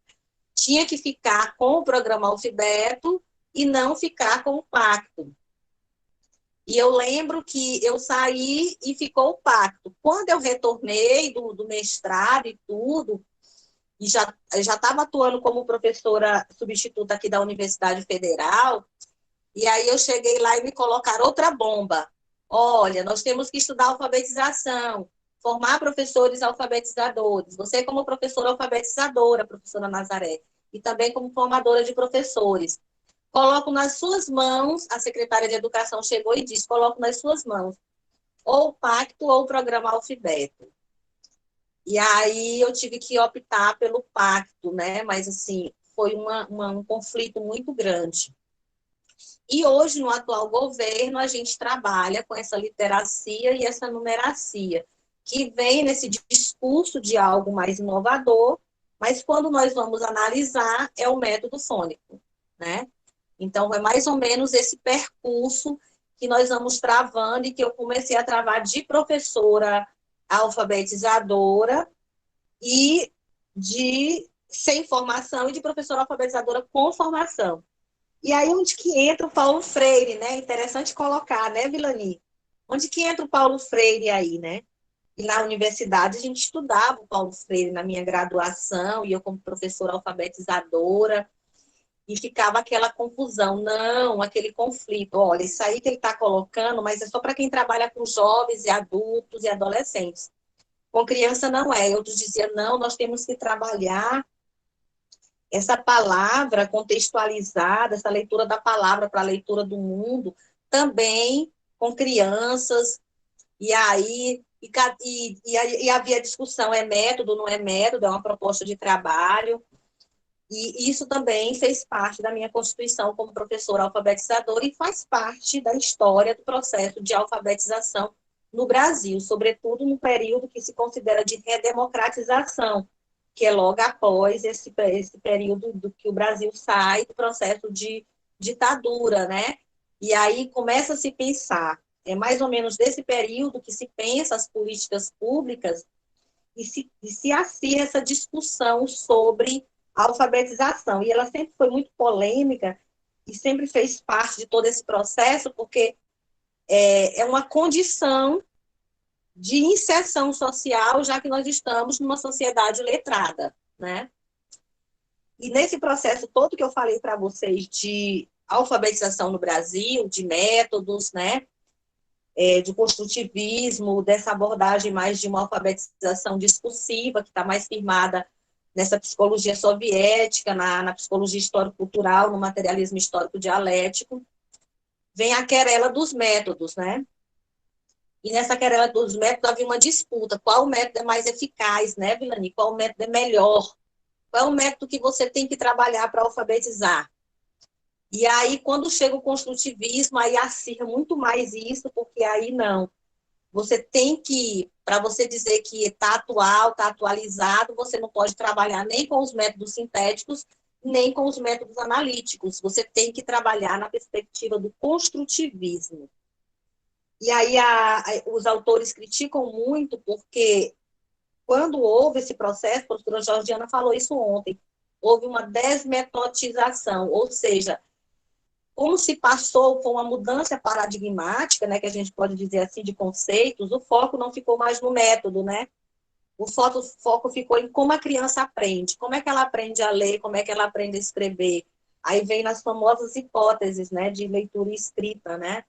Tinha que ficar com o programa Alfabeto e não ficar com o pacto. E eu lembro que eu saí e ficou o pacto. Quando eu retornei do mestrado e tudo, e já estava atuando como professora substituta aqui da Universidade Federal, e aí eu cheguei lá e me colocaram outra bomba. Olha, nós temos que estudar alfabetização, formar professores alfabetizadores. Você como professora alfabetizadora, professora Nazaré, e também como formadora de professores. Coloco nas suas mãos, a secretária de Educação chegou e disse, coloco nas suas mãos ou o pacto ou o programa Alfabeto. E aí eu tive que optar pelo pacto, né? Mas, assim, foi um conflito muito grande. E hoje, no atual governo, a gente trabalha com essa literacia e essa numeracia, que vem nesse discurso de algo mais inovador, mas quando nós vamos analisar, é o método fônico, né? Então, é mais ou menos esse percurso que nós vamos travando e que eu comecei a travar de professora alfabetizadora e sem formação e de professora alfabetizadora com formação. E aí, onde que entra o Paulo Freire, né? Interessante colocar, né, Vilani? Onde que entra o Paulo Freire aí, né? E na universidade a gente estudava o Paulo Freire na minha graduação, e eu como professora alfabetizadora, e ficava aquela confusão, não, aquele conflito. Olha, isso aí que ele está colocando, mas é só para quem trabalha com jovens e adultos e adolescentes. Com criança não é. Outros diziam, não, nós temos que trabalhar essa palavra contextualizada, essa leitura da palavra para a leitura do mundo, também com crianças, e aí havia discussão, é método, não é método, é uma proposta de trabalho. E isso também fez parte da minha constituição como professora alfabetizadora e faz parte da história do processo de alfabetização no Brasil, sobretudo no período que se considera de redemocratização, que é logo após esse período do que o Brasil sai do processo de ditadura, né? E aí começa a se pensar, é mais ou menos desse período que se pensa as políticas públicas e se acirra essa discussão sobre a alfabetização. E ela sempre foi muito polêmica e sempre fez parte de todo esse processo, porque é uma condição de inserção social, já que nós estamos numa sociedade letrada, né? E nesse processo todo que eu falei para vocês de alfabetização no Brasil, de métodos, né? De construtivismo, dessa abordagem mais de uma alfabetização discursiva, que está mais firmada nessa psicologia soviética, na psicologia histórico-cultural, no materialismo histórico-dialético, vem a querela dos métodos, né? E nessa querela dos métodos havia uma disputa, qual método é mais eficaz, né, Vilani? Qual método é melhor? Qual é o método que você tem que trabalhar para alfabetizar? E aí, quando chega o construtivismo, aí acirra muito mais isso, porque aí não. Você tem que, para você dizer que está atual, está atualizado, você não pode trabalhar nem com os métodos sintéticos, nem com os métodos analíticos. Você tem que trabalhar na perspectiva do construtivismo. E aí os autores criticam muito, porque quando houve esse processo, a professora Georgiana falou isso ontem, houve uma desmetodização, ou seja, como se passou por uma mudança paradigmática, né, que a gente pode dizer assim, de conceitos, o foco não ficou mais no método, né? O foco ficou em como a criança aprende, como é que ela aprende a ler, como é que ela aprende a escrever. Aí vem nas famosas hipóteses, né, de leitura e escrita, né?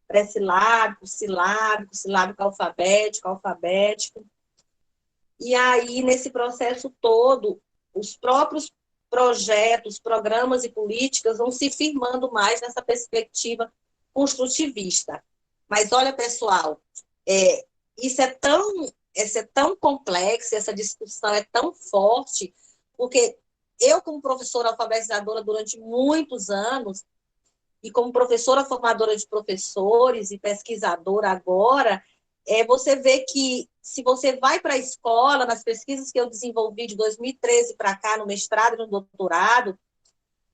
Pré-silábico, silábico, silábico alfabético. E aí, nesse processo todo, os próprios projetos, programas e políticas vão se firmando mais nessa perspectiva construtivista. Mas olha, pessoal, isso é tão complexo, essa discussão é tão forte, porque eu, como professora alfabetizadora durante muitos anos, e como professora formadora de professores e pesquisadora agora, você vê que se você vai para a escola, nas pesquisas que eu desenvolvi de 2013 para cá, no mestrado e no doutorado,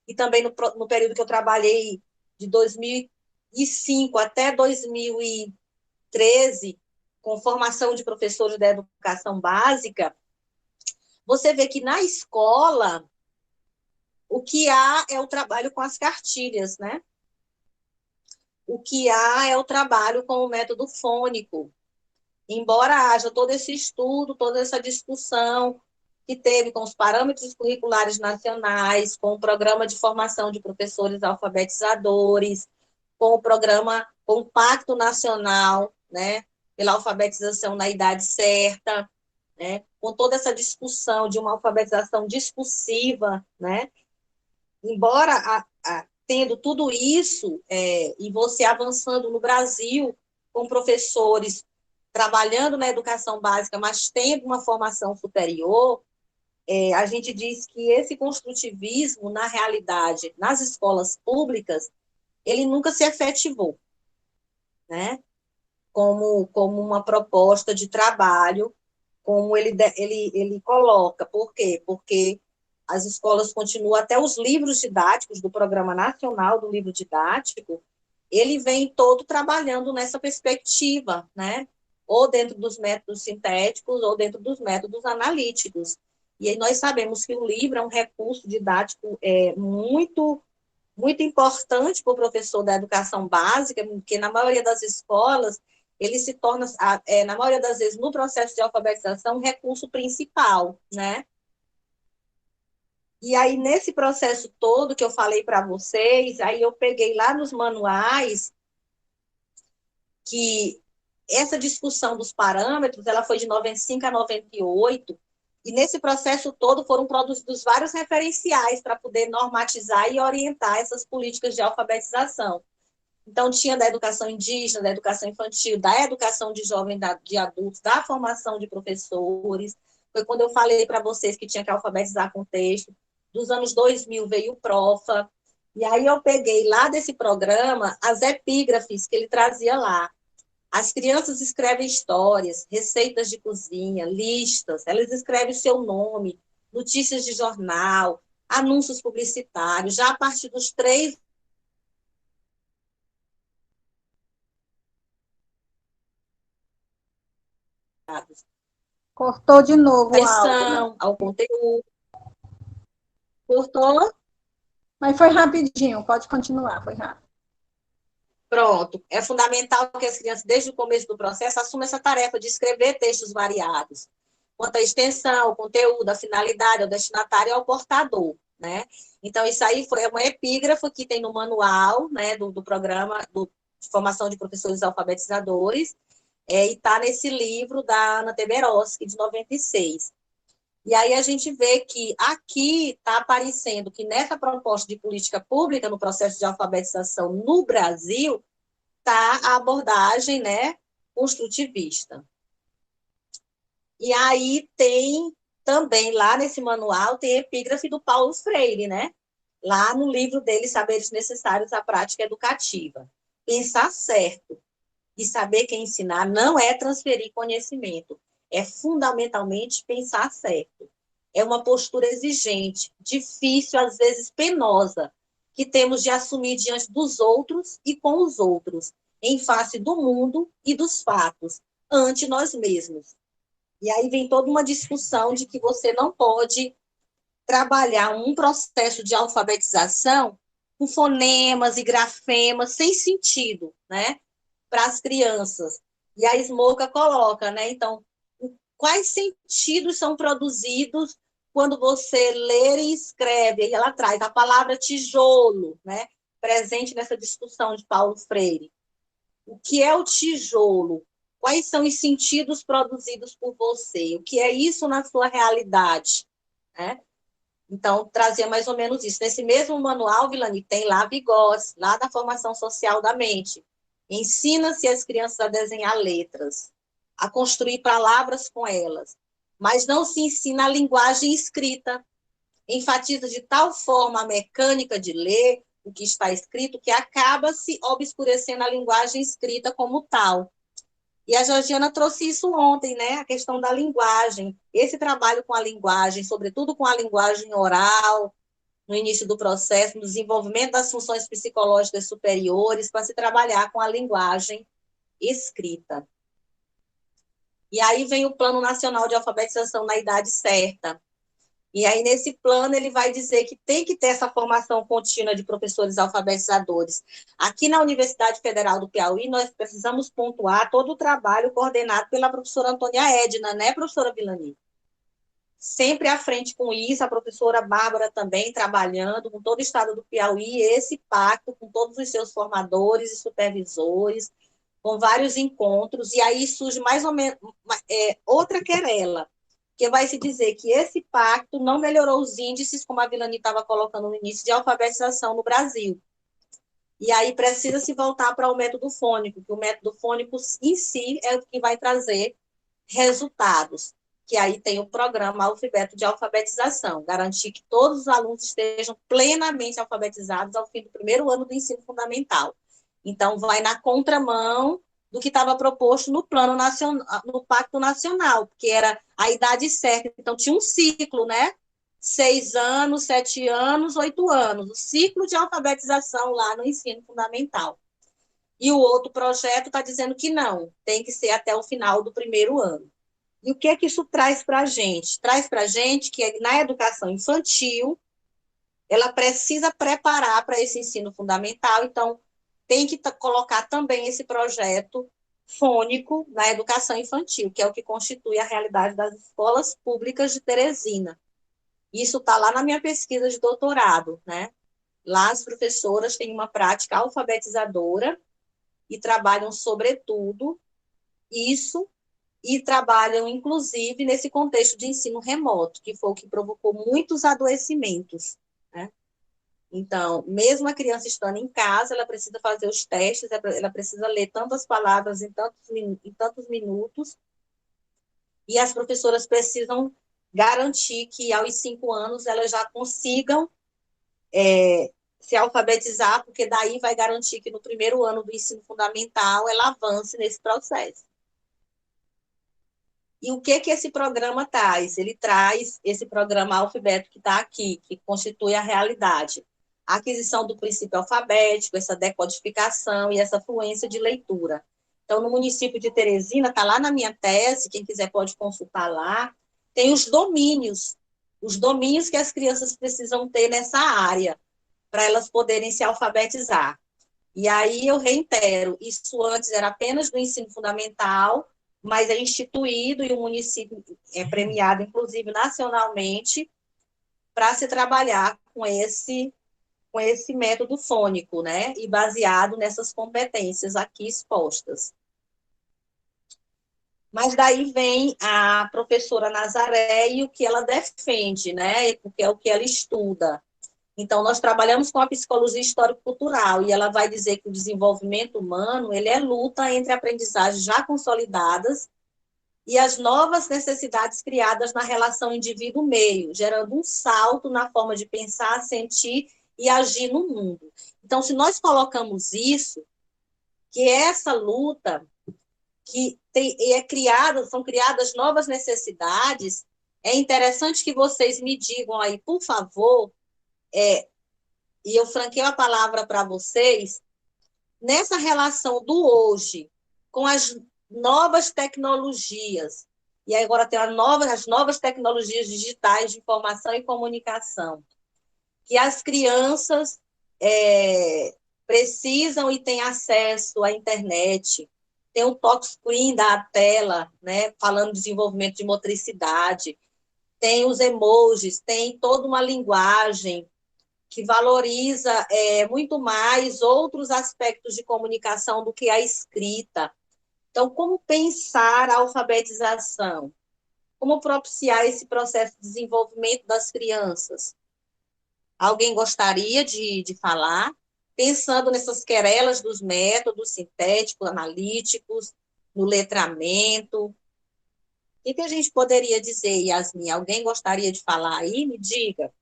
e também no período que eu trabalhei de 2005 até 2013, com formação de professores da educação básica, você vê que na escola o que há é o trabalho com as cartilhas, né? O que há é o trabalho com o método fônico. Embora haja todo esse estudo, toda essa discussão que teve com os parâmetros curriculares nacionais, com o programa de formação de professores alfabetizadores, com o Pacto Nacional, né, pela alfabetização na idade certa, né, com toda essa discussão de uma alfabetização discursiva, né, embora tendo tudo isso, e você avançando no Brasil com professores trabalhando na educação básica, mas tendo uma formação superior, a gente diz que esse construtivismo, na realidade, nas escolas públicas, ele nunca se efetivou, né? Como uma proposta de trabalho, como ele coloca. Por quê? Porque as escolas continuam, até os livros didáticos do Programa Nacional do Livro Didático, ele vem todo trabalhando nessa perspectiva, né? Ou dentro dos métodos sintéticos, ou dentro dos métodos analíticos. E aí nós sabemos que o livro é um recurso didático muito, muito importante para o professor da educação básica, porque na maioria das escolas, ele se torna, na maioria das vezes, no processo de alfabetização, um recurso principal, né? E aí, nesse processo todo que eu falei para vocês, aí eu peguei lá nos manuais que essa discussão dos parâmetros, ela foi de 95 a 98, e nesse processo todo foram produzidos vários referenciais para poder normatizar e orientar essas políticas de alfabetização. Então, tinha da educação indígena, da educação infantil, da educação de jovens, de adultos, da formação de professores. Foi quando eu falei para vocês que tinha que alfabetizar com texto. dos anos 2000 veio o Profa, e aí eu peguei lá desse programa as epígrafes que ele trazia lá. As crianças escrevem histórias, receitas de cozinha, listas, elas escrevem o seu nome, notícias de jornal, anúncios publicitários, já a partir dos 3 anos. Cortou de novo o áudio, né? Atenção ao conteúdo. Cortou? Mas foi rapidinho, pode continuar, foi rápido. Pronto. É fundamental que as crianças, desde o começo do processo, assumam essa tarefa de escrever textos variados, quanto à extensão, ao conteúdo, à finalidade, ao destinatário e ao portador, né? Então, isso aí foi uma epígrafe que tem no manual, né, do programa de formação de professores alfabetizadores, e está nesse livro da Ana Teberoski, de 96. E aí a gente vê que aqui está aparecendo que nessa proposta de política pública, no processo de alfabetização no Brasil, está a abordagem, né, construtivista. E aí tem também, lá nesse manual, tem epígrafe do Paulo Freire, né? Lá no livro dele, Saberes Necessários à Prática Educativa. Pensar certo e saber que ensinar não é transferir conhecimento, é fundamentalmente pensar certo. É uma postura exigente, difícil, às vezes penosa, que temos de assumir diante dos outros e com os outros, em face do mundo e dos fatos, ante nós mesmos. E aí vem toda uma discussão de que você não pode trabalhar um processo de alfabetização com fonemas e grafemas sem sentido, né, para as crianças. E a Smoka coloca, né, então, quais sentidos são produzidos quando você lê e escreve? Aí ela traz a palavra tijolo, né, presente nessa discussão de Paulo Freire. O que é o tijolo? Quais são os sentidos produzidos por você? O que é isso na sua realidade? Né? Então, trazia mais ou menos isso. Nesse mesmo manual, Vilani, tem lá Vygotsky, lá da formação social da mente. Ensina-se as crianças a desenhar letras, a construir palavras com elas, mas não se ensina a linguagem escrita. Enfatiza de tal forma a mecânica de ler o que está escrito que acaba se obscurecendo a linguagem escrita como tal. E a Georgiana trouxe isso ontem, né? A questão da linguagem. Esse trabalho com a linguagem, sobretudo com a linguagem oral, no início do processo, no desenvolvimento das funções psicológicas superiores, para se trabalhar com a linguagem escrita. E aí vem o Plano Nacional de Alfabetização na Idade Certa. E aí, nesse plano, ele vai dizer que tem que ter essa formação contínua de professores alfabetizadores. Aqui na Universidade Federal do Piauí, nós precisamos pontuar todo o trabalho coordenado pela professora Antônia Edna, né, professora Vilani? Sempre à frente com isso, a professora Bárbara também trabalhando com todo o estado do Piauí, esse pacto com todos os seus formadores e supervisores, com vários encontros, e aí surge mais ou menos outra querela, que vai se dizer que esse pacto não melhorou os índices, como a Vilani estava colocando no início, de alfabetização no Brasil. E aí precisa se voltar para o método fônico, que o método fônico em si é o que vai trazer resultados, que aí tem o programa Alfabeto de Alfabetização, garantir que todos os alunos estejam plenamente alfabetizados ao fim do primeiro ano do ensino fundamental. Então, vai na contramão do que estava proposto no Plano Nacional, no Pacto Nacional, que era a idade certa. Então, tinha um ciclo, né? 6 anos, 7 anos, 8 anos, o ciclo de alfabetização lá no ensino fundamental. E o outro projeto está dizendo que não, tem que ser até o final do primeiro ano. E o que é que isso traz para a gente? Traz para a gente que na educação infantil, ela precisa preparar para esse ensino fundamental, então tem que colocar também esse projeto fônico na educação infantil, que é o que constitui a realidade das escolas públicas de Teresina. Isso está lá na minha pesquisa de doutorado, né? Lá as professoras têm uma prática alfabetizadora e trabalham, sobretudo, isso, e trabalham, inclusive, nesse contexto de ensino remoto, que foi o que provocou muitos adoecimentos, né? Então, mesmo a criança estando em casa, ela precisa fazer os testes, ela precisa ler tantas palavras em tantos minutos, e as professoras precisam garantir que aos 5 anos elas já consigam se alfabetizar, porque daí vai garantir que no primeiro ano do ensino fundamental ela avance nesse processo. E o que esse programa traz? Ele traz esse programa Alfabeto que está aqui, que constitui a realidade. A aquisição do princípio alfabético, essa decodificação e essa fluência de leitura. Então, no município de Teresina, está lá na minha tese, quem quiser pode consultar lá, tem os domínios que as crianças precisam ter nessa área, para elas poderem se alfabetizar. E aí eu reitero, isso antes era apenas do ensino fundamental, mas é instituído e o município é premiado, inclusive nacionalmente, para se trabalhar com esse método fônico, né? E baseado nessas competências aqui expostas. Mas daí vem a professora Nazaré e o que ela defende, né? Porque é o que ela estuda. Então, nós trabalhamos com a psicologia histórico-cultural e ela vai dizer que o desenvolvimento humano ele é luta entre aprendizagens já consolidadas e as novas necessidades criadas na relação indivíduo-meio, gerando um salto na forma de pensar, sentir e agir no mundo. Então, se nós colocamos isso, que essa luta são criadas novas necessidades, é interessante que vocês me digam aí, por favor, e eu franqueio a palavra para vocês, nessa relação do hoje com as novas tecnologias, e agora tem as novas tecnologias digitais de informação e comunicação, que as crianças precisam e têm acesso à internet, tem o touchscreen da tela, né, falando de desenvolvimento de motricidade, tem os emojis, tem toda uma linguagem que valoriza muito mais outros aspectos de comunicação do que a escrita. Então, como pensar a alfabetização? Como propiciar esse processo de desenvolvimento das crianças? Alguém gostaria de falar? Pensando nessas querelas dos métodos sintéticos, analíticos, no letramento. O que a gente poderia dizer, Yasmin? Alguém gostaria de falar aí? Me diga.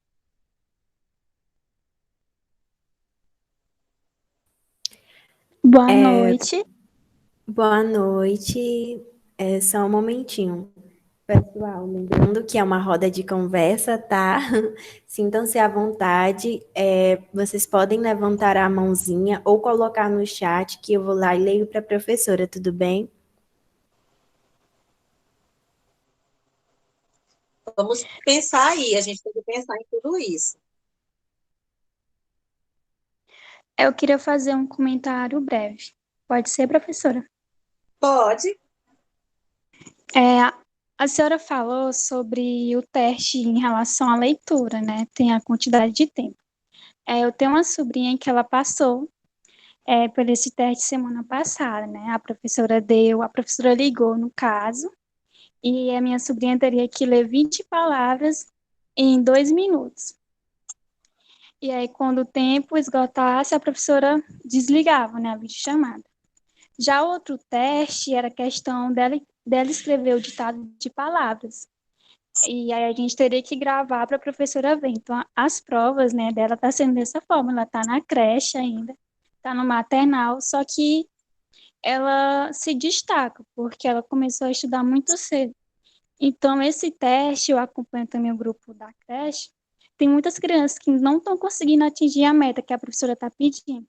Boa noite. Boa noite. Só um momentinho. Pessoal, lembrando que é uma roda de conversa, tá? Sintam-se à vontade. Vocês podem levantar a mãozinha ou colocar no chat que eu vou lá e leio para a professora, tudo bem? Vamos pensar aí, a gente tem que pensar em tudo isso. Eu queria fazer um comentário breve. Pode ser, professora? Pode. A senhora falou sobre o teste em relação à leitura, né? Tem a quantidade de tempo. Eu tenho uma sobrinha que ela passou por esse teste semana passada, né? A professora ligou no caso, e a minha sobrinha teria que ler 20 palavras em 2 minutos. E aí, quando o tempo esgotasse, a professora desligava, né, a videochamada. Já outro teste era a questão dela escrever o ditado de palavras. E aí a gente teria que gravar para a professora ver. Então, as provas, né, dela tá sendo dessa forma. Ela tá na creche ainda, tá no maternal, só que ela se destaca, porque ela começou a estudar muito cedo. Então, esse teste, eu acompanho também o grupo da creche, tem muitas crianças que não estão conseguindo atingir a meta que a professora está pedindo.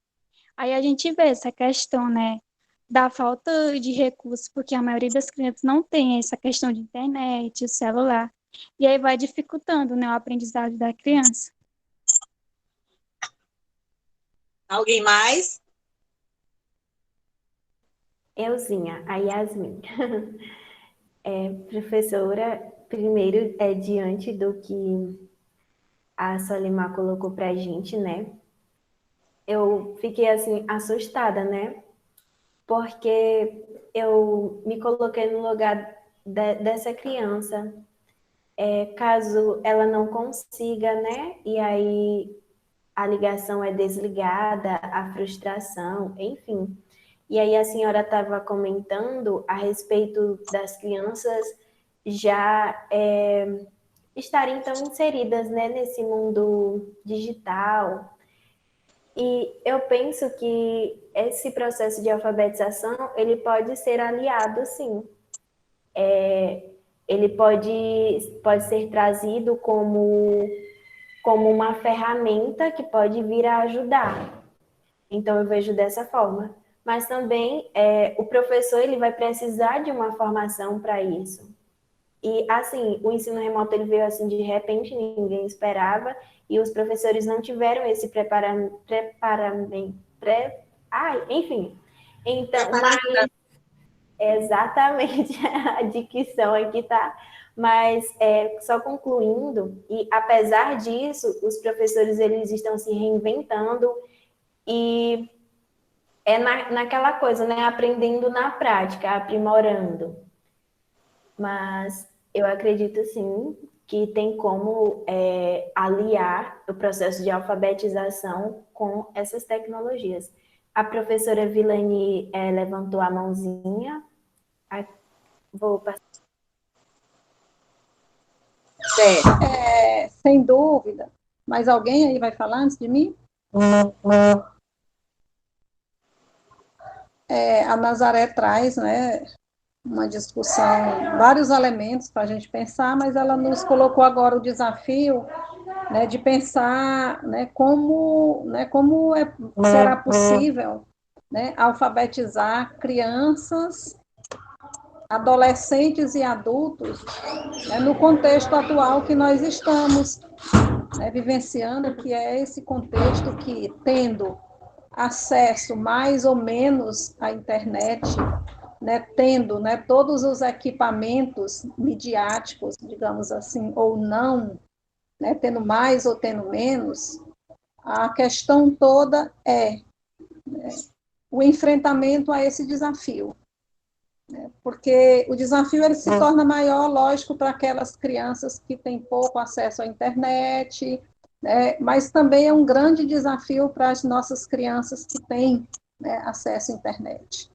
Aí a gente vê essa questão, né, da falta de recursos, porque a maioria das crianças não tem essa questão de internet, o celular, e aí vai dificultando, né, o aprendizado da criança. Alguém mais? Euzinha, a Yasmin. Professora, primeiro, diante do que a Solimar colocou para a gente, né? Eu fiquei, assim, assustada, né? Porque eu me coloquei no lugar dessa criança. Caso ela não consiga, né? E aí a ligação é desligada, a frustração, enfim. E aí a senhora estava comentando a respeito das crianças já estarem tão inseridas, né, nesse mundo digital. E eu penso que esse processo de alfabetização, ele pode ser aliado, sim. Ele pode ser trazido como uma ferramenta que pode vir a ajudar. Então, eu vejo dessa forma. Mas também, o professor ele vai precisar de uma formação para isso. E, assim, o ensino remoto ele veio assim de repente, ninguém esperava, e os professores não tiveram esse enfim. Então, mas exatamente a dicção aqui tá. Mas, só concluindo, e apesar disso, os professores eles estão se reinventando e naquela coisa, né? Aprendendo na prática, aprimorando. Mas eu acredito sim que tem como aliar o processo de alfabetização com essas tecnologias. A professora Vilani levantou a mãozinha. Vou passar. Sem dúvida. Mais alguém aí vai falar antes de mim? A Nazaré traz, né, uma discussão, vários elementos para a gente pensar, mas ela nos colocou agora o desafio, né, de pensar, né, como será possível, né, alfabetizar crianças, adolescentes e adultos, né, no contexto atual que nós estamos, né, vivenciando, que é esse contexto que, tendo acesso mais ou menos à internet, né, tendo, né, todos os equipamentos midiáticos, digamos assim, ou não, né, tendo mais ou tendo menos, a questão toda é, né, o enfrentamento a esse desafio. Né, porque o desafio ele se torna maior, lógico, para aquelas crianças que têm pouco acesso à internet, né, mas também é um grande desafio para as nossas crianças que têm, né, acesso à internet.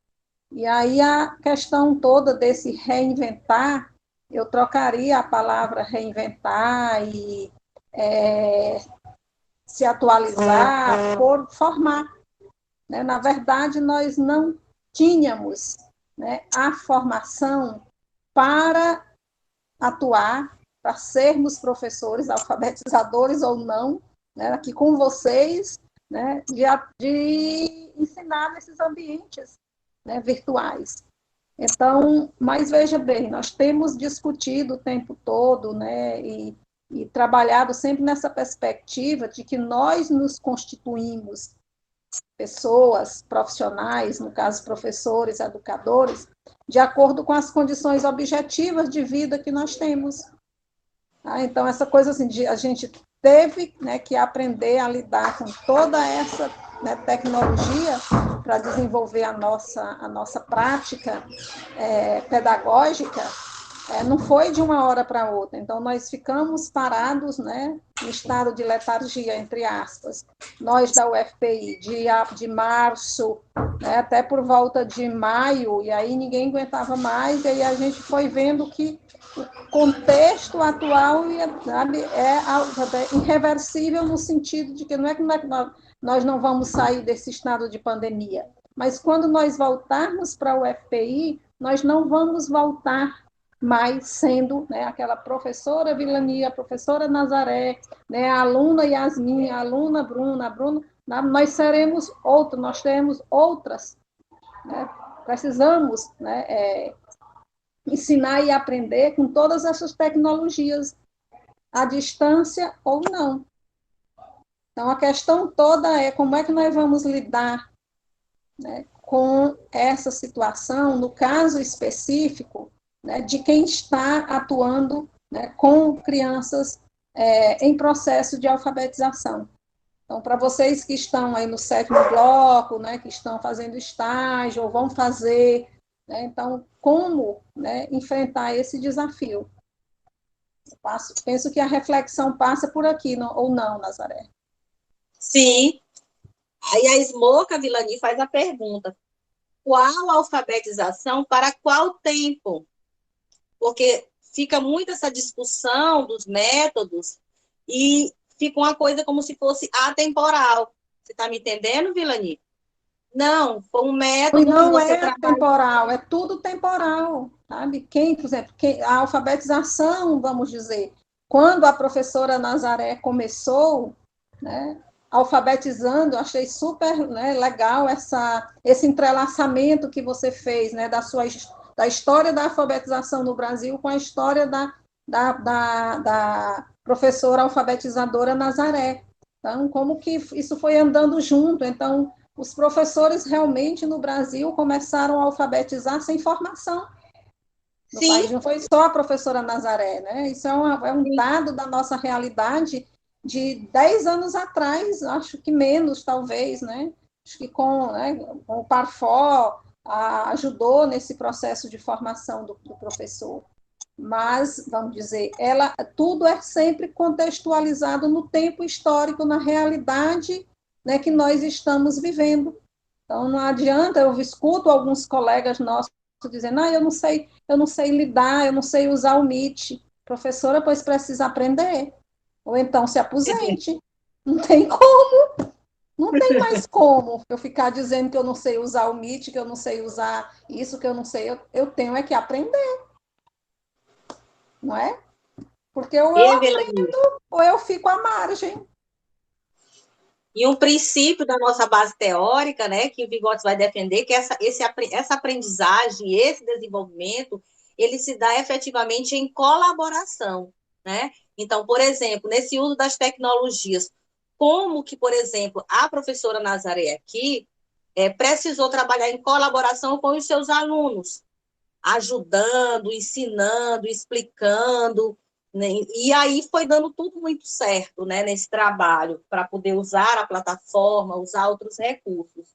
E aí a questão toda desse reinventar, eu trocaria a palavra reinventar e se atualizar por formar. Né? Na verdade, nós não tínhamos, né, a formação para atuar, para sermos professores, alfabetizadores ou não, né, aqui com vocês, né, de ensinar nesses ambientes, né, virtuais. Então, mas veja bem, nós temos discutido o tempo todo, né, e trabalhado sempre nessa perspectiva de que nós nos constituímos pessoas profissionais, no caso professores, educadores, de acordo com as condições objetivas de vida que nós temos. Então, essa coisa assim, a gente teve, né, que aprender a lidar com toda essa, né, tecnologia para desenvolver a nossa prática pedagógica, não foi de uma hora para outra. Então, nós ficamos parados, né, em estado de letargia, entre aspas. Nós da UFPI, de março, né, até por volta de maio, e aí ninguém aguentava mais, e aí a gente foi vendo que o contexto atual, sabe, é irreversível no sentido de que não é que nós não vamos sair desse estado de pandemia, mas quando nós voltarmos para o UFPI, nós não vamos voltar mais sendo, né, aquela professora Vilani, a professora Nazaré, né, a aluna Yasmin, a aluna Bruna, nós seremos outros, nós teremos outras, né, precisamos, né, ensinar e aprender com todas essas tecnologias, à distância ou não. Então, a questão toda é como é que nós vamos lidar, né, com essa situação, no caso específico, né, de quem está atuando, né, com crianças em processo de alfabetização. Então, para vocês que estão aí no 7º bloco, né, que estão fazendo estágio ou vão fazer, né, então, como, né, enfrentar esse desafio? Penso que a reflexão passa por aqui, não, ou não, Nazaré? Sim. Aí a Smoca Vilani faz a pergunta: qual alfabetização para qual tempo? Porque fica muito essa discussão dos métodos e fica uma coisa como se fosse atemporal. Você está me entendendo, Vilani? Não, foi um E método que não você é trabalha. temporal, é tudo temporal, sabe? Quem, por exemplo, a alfabetização, vamos dizer, quando a professora Nazaré começou, né, alfabetizando, eu achei super, né, legal esse entrelaçamento que você fez, né, da história da alfabetização no Brasil com a história da professora alfabetizadora Nazaré. Então, como que isso foi andando junto? Então, os professores realmente no Brasil começaram a alfabetizar sem formação no Sim, país. Não foi só a professora Nazaré, né? Isso é um sim. dado da nossa realidade de 10 anos atrás, acho que menos, talvez, né? Acho que com o Parfó ajudou nesse processo de formação do professor. Mas, vamos dizer, tudo é sempre contextualizado no tempo histórico, na realidade, né, que nós estamos vivendo. Então, não adianta, eu escuto alguns colegas nossos dizendo, eu não sei lidar, eu não sei usar o Meet. Professora, pois precisa aprender. Ou então se aposente. Não tem como, não tem mais como eu ficar dizendo que eu não sei usar o Meet, que eu não sei usar isso, que eu não sei. Eu tenho é que aprender, não é? Porque ou eu E, aprendo, ou eu fico à margem. E um princípio da nossa base teórica, né, que o Vygotsky vai defender, que essa aprendizagem, esse desenvolvimento, ele se dá efetivamente em colaboração, né? Então, por exemplo, nesse uso das tecnologias, como que, por exemplo, a professora Nazaré aqui precisou trabalhar em colaboração com os seus alunos, ajudando, ensinando, explicando, né? E aí foi dando tudo muito certo, né, nesse trabalho, para poder usar a plataforma, usar outros recursos.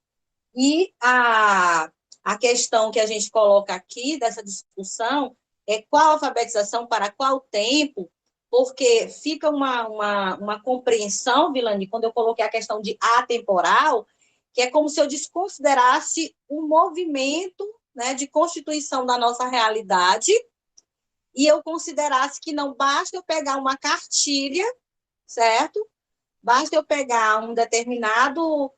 E a questão que a gente coloca aqui, dessa discussão, é qual alfabetização para qual tempo, porque fica uma compreensão, Vilani, quando eu coloquei a questão de atemporal, que é como se eu desconsiderasse o movimento, né, de constituição da nossa realidade e eu considerasse que não basta eu pegar uma cartilha, certo? Basta eu pegar um determinado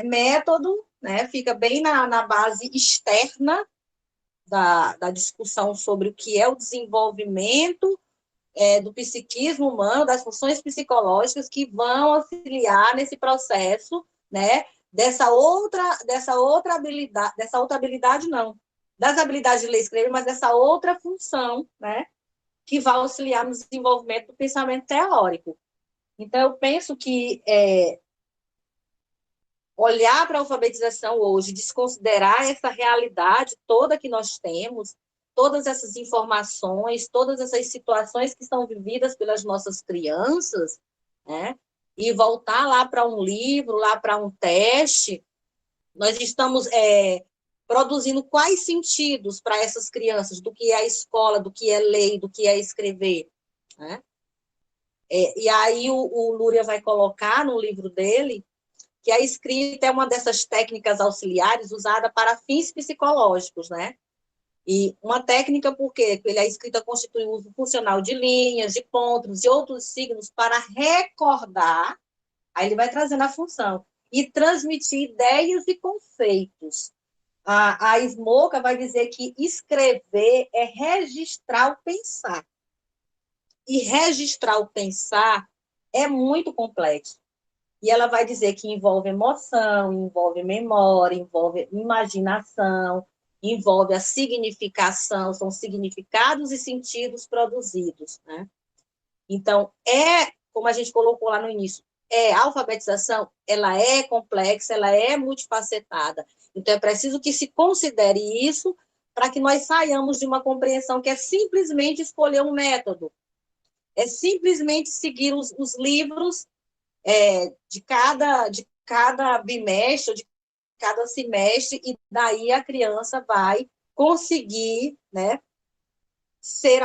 método, né? Fica bem na base externa da discussão sobre o que é o desenvolvimento do psiquismo humano, das funções psicológicas que vão auxiliar nesse processo, né? Dessa outra habilidade não, das habilidades de ler e escrever, mas dessa outra função, né? Que vai auxiliar no desenvolvimento do pensamento teórico. Então, eu penso que olhar para a alfabetização hoje, desconsiderar essa realidade toda que nós temos, todas essas informações, todas essas situações que são vividas pelas nossas crianças, né? E voltar lá para um livro, lá para um teste, nós estamos produzindo quais sentidos para essas crianças, do que é a escola, do que é ler, do que é escrever, né? E aí o Luria vai colocar no livro dele que a escrita é uma dessas técnicas auxiliares usada para fins psicológicos, né? E uma técnica porque a escrita constitui o uso funcional de linhas, de pontos e outros signos para recordar, aí ele vai trazendo a função, e transmitir ideias e conceitos. A Smoka vai dizer que escrever é registrar o pensar. E registrar o pensar é muito complexo. E ela vai dizer que envolve emoção, envolve memória, envolve imaginação, envolve a significação, são significados e sentidos produzidos, né? Então, como a gente colocou lá no início, a alfabetização, ela é complexa, ela é multifacetada. Então, é preciso que se considere isso para que nós saiamos de uma compreensão que é simplesmente escolher um método, é simplesmente seguir os livros de cada bimestre, de cada semestre, e daí a criança vai conseguir, né, ser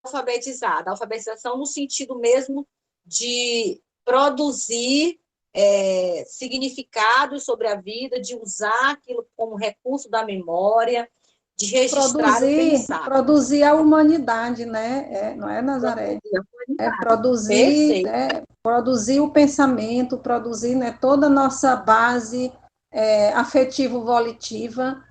alfabetizada. A alfabetização no sentido mesmo de produzir significados sobre a vida, de usar aquilo como recurso da memória, de registrar e pensar. Produzir a humanidade, né? Não é, Nazaré? Produzir, né? Produzir o pensamento, produzir, né, toda a nossa base afetivo-volitiva,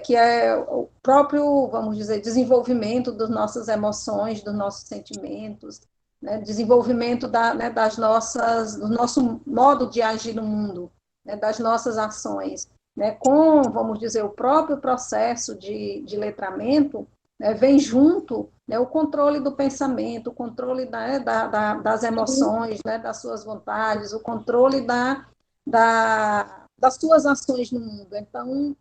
que é o próprio, vamos dizer, desenvolvimento das nossas emoções, dos nossos sentimentos, né, desenvolvimento do nosso modo de agir no mundo, né, das nossas ações, né, com, vamos dizer, o próprio processo de letramento, né, vem junto, né, o controle do pensamento, o controle das emoções, né, das suas vontades, o controle das suas ações no mundo. Então,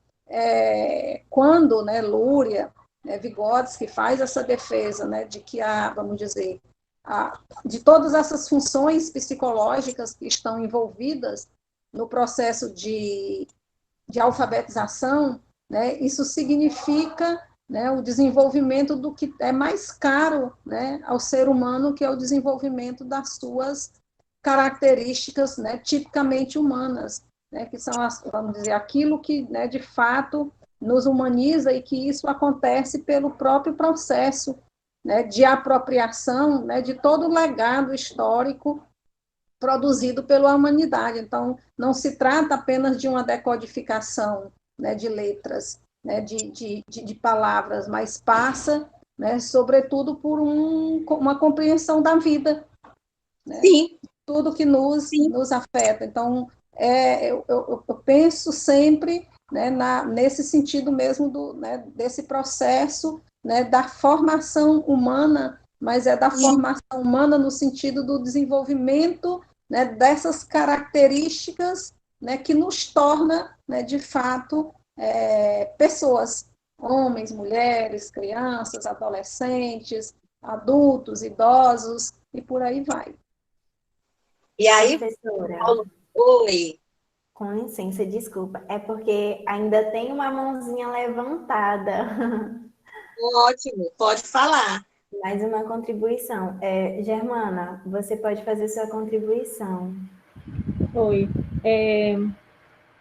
quando, né, Lúria, né, Vygotsky faz essa defesa, né, de que vamos dizer, de todas essas funções psicológicas que estão envolvidas no processo de alfabetização, né, isso significa, né, o desenvolvimento do que é mais caro, né, ao ser humano, que é o desenvolvimento das suas características, né, tipicamente humanas, né, que são, vamos dizer, aquilo que, né, de fato nos humaniza, e que isso acontece pelo próprio processo, né, de apropriação, né, de todo o legado histórico produzido pela humanidade. Então, não se trata apenas de uma decodificação, né, de letras, né, de palavras, mas passa, né, sobretudo, por uma compreensão da vida, né? Sim. Tudo que nos afeta. Então, eu penso sempre, né, nesse sentido mesmo né, desse processo, né, da formação humana, mas da formação humana no sentido do desenvolvimento, né, dessas características, né, que nos torna, né, de fato, pessoas, homens, mulheres, crianças, adolescentes, adultos, idosos, e por aí vai. E aí, professora, oi. Com licença, desculpa, é porque ainda tem uma mãozinha levantada. Ótimo, pode falar. Mais uma contribuição. Germana, você pode fazer sua contribuição. Oi.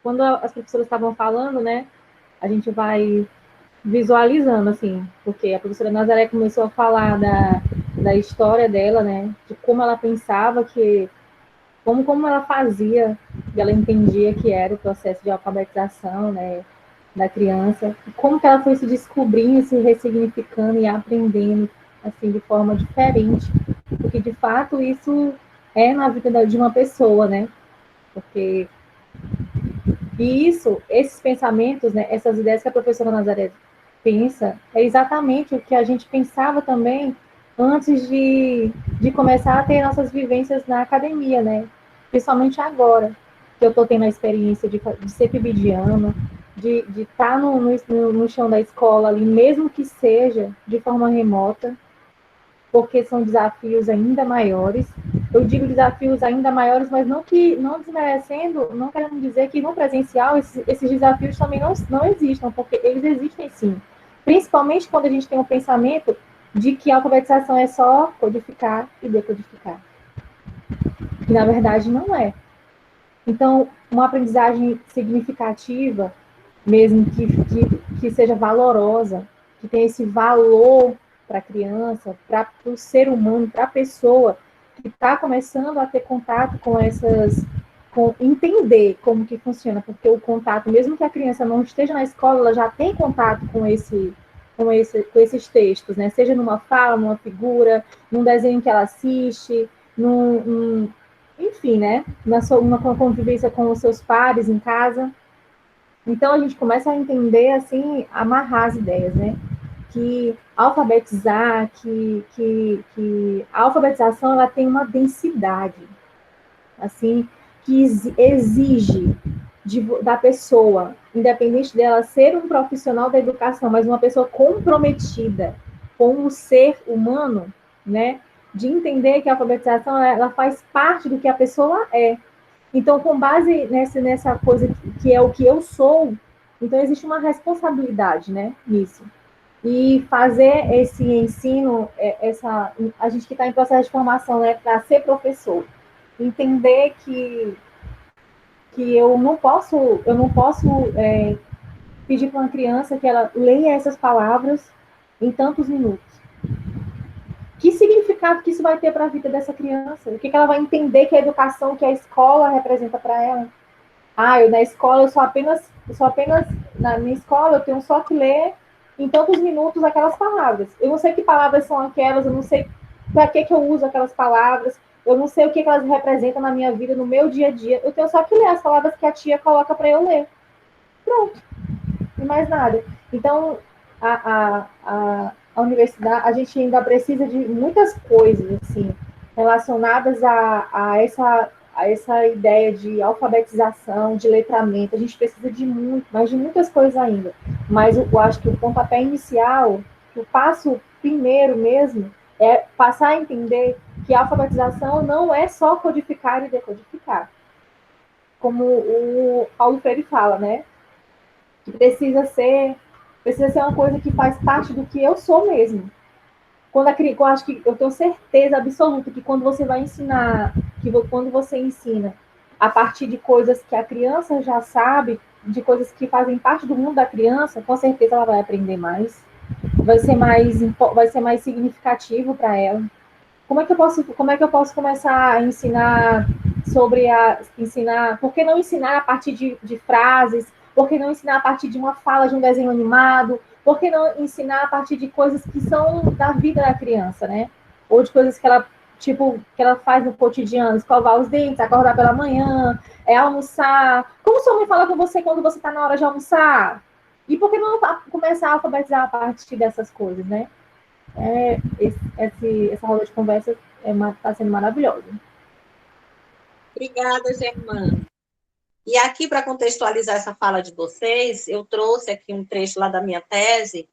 Quando as professoras estavam falando, né, a gente vai visualizando, assim, porque a professora Nazaré começou a falar da história dela, né, de como ela pensava como ela fazia, e ela entendia que era o processo de alfabetização, né, da criança, e como que ela foi se descobrindo, se ressignificando e aprendendo, assim, de forma diferente, porque, de fato, isso é na vida de uma pessoa, né, porque... E esses pensamentos, né, essas ideias que a professora Nazaré pensa, é exatamente o que a gente pensava também antes de começar a ter nossas vivências na academia, né? Principalmente agora, que eu estou tendo a experiência de ser pibidiana, de estar no chão da escola ali, mesmo que seja de forma remota, porque são desafios ainda maiores. Eu digo desafios ainda maiores, mas não desmerecendo, não querendo dizer que no presencial esses desafios também não existam, porque eles existem sim. Principalmente quando a gente tem um pensamento de que a alfabetização é só codificar e decodificar. E na verdade não é. Então, uma aprendizagem significativa, mesmo que seja valorosa, que tenha esse valor para a criança, para o ser humano, para a pessoa que está começando a ter contato com entender como que funciona, porque o contato, mesmo que a criança não esteja na escola, ela já tem contato com esses textos, né? Seja numa fala, numa figura, num desenho que ela assiste, enfim, né? Uma convivência com os seus pares em casa. Então, a gente começa a entender, assim, amarrar as ideias, né? Que alfabetizar, que a alfabetização, ela tem uma densidade, assim, que exige da pessoa, independente dela ser um profissional da educação, mas uma pessoa comprometida com o ser humano, né? De entender que a alfabetização, ela faz parte do que a pessoa é. Então, com base nessa coisa que é o que eu sou, então existe uma responsabilidade, né, nisso. E fazer esse ensino, a gente que está em processo de formação, né, para ser professor, entender que eu não posso pedir para uma criança que ela leia essas palavras em tantos minutos? Que significado que isso vai ter para a vida dessa criança? O que ela vai entender que a educação, que a escola representa para ela? Eu na escola, na minha escola, eu tenho só que ler em tantos minutos aquelas palavras. Eu não sei que palavras são aquelas, eu não sei para que eu uso aquelas palavras, eu não sei o que elas representam na minha vida, no meu dia a dia. Eu tenho só que ler as palavras que a tia coloca para eu ler. Pronto. E mais nada. Então, a universidade, a gente ainda precisa de muitas coisas, assim, relacionadas a essa ideia de alfabetização, de letramento. A gente precisa de muito, mas de muitas coisas ainda. Mas eu acho que o pontapé inicial, o passo primeiro mesmo, é passar a entender que a alfabetização não é só codificar e decodificar. Como o Paulo Freire fala, né? Que precisa ser uma coisa que faz parte do que eu sou mesmo. Eu acho que eu tenho certeza absoluta que quando você vai ensinar, quando você ensina a partir de coisas que a criança já sabe, de coisas que fazem parte do mundo da criança, com certeza ela vai aprender mais, vai ser mais significativo para ela. Como é que eu posso começar a ensinar por que não ensinar a partir de frases, por que não ensinar a partir de uma fala de um desenho animado, por que não ensinar a partir de coisas que são da vida da criança, né? Ou de coisas que ela faz no cotidiano, escovar os dentes, acordar pela manhã, almoçar. Como sua mãe fala com você quando você está na hora de almoçar? E por que não começar a alfabetizar a partir dessas coisas, né? Essa roda de conversa está sendo maravilhosa. Obrigada, Germana. E aqui, para contextualizar essa fala de vocês, eu trouxe aqui um trecho lá da minha tese,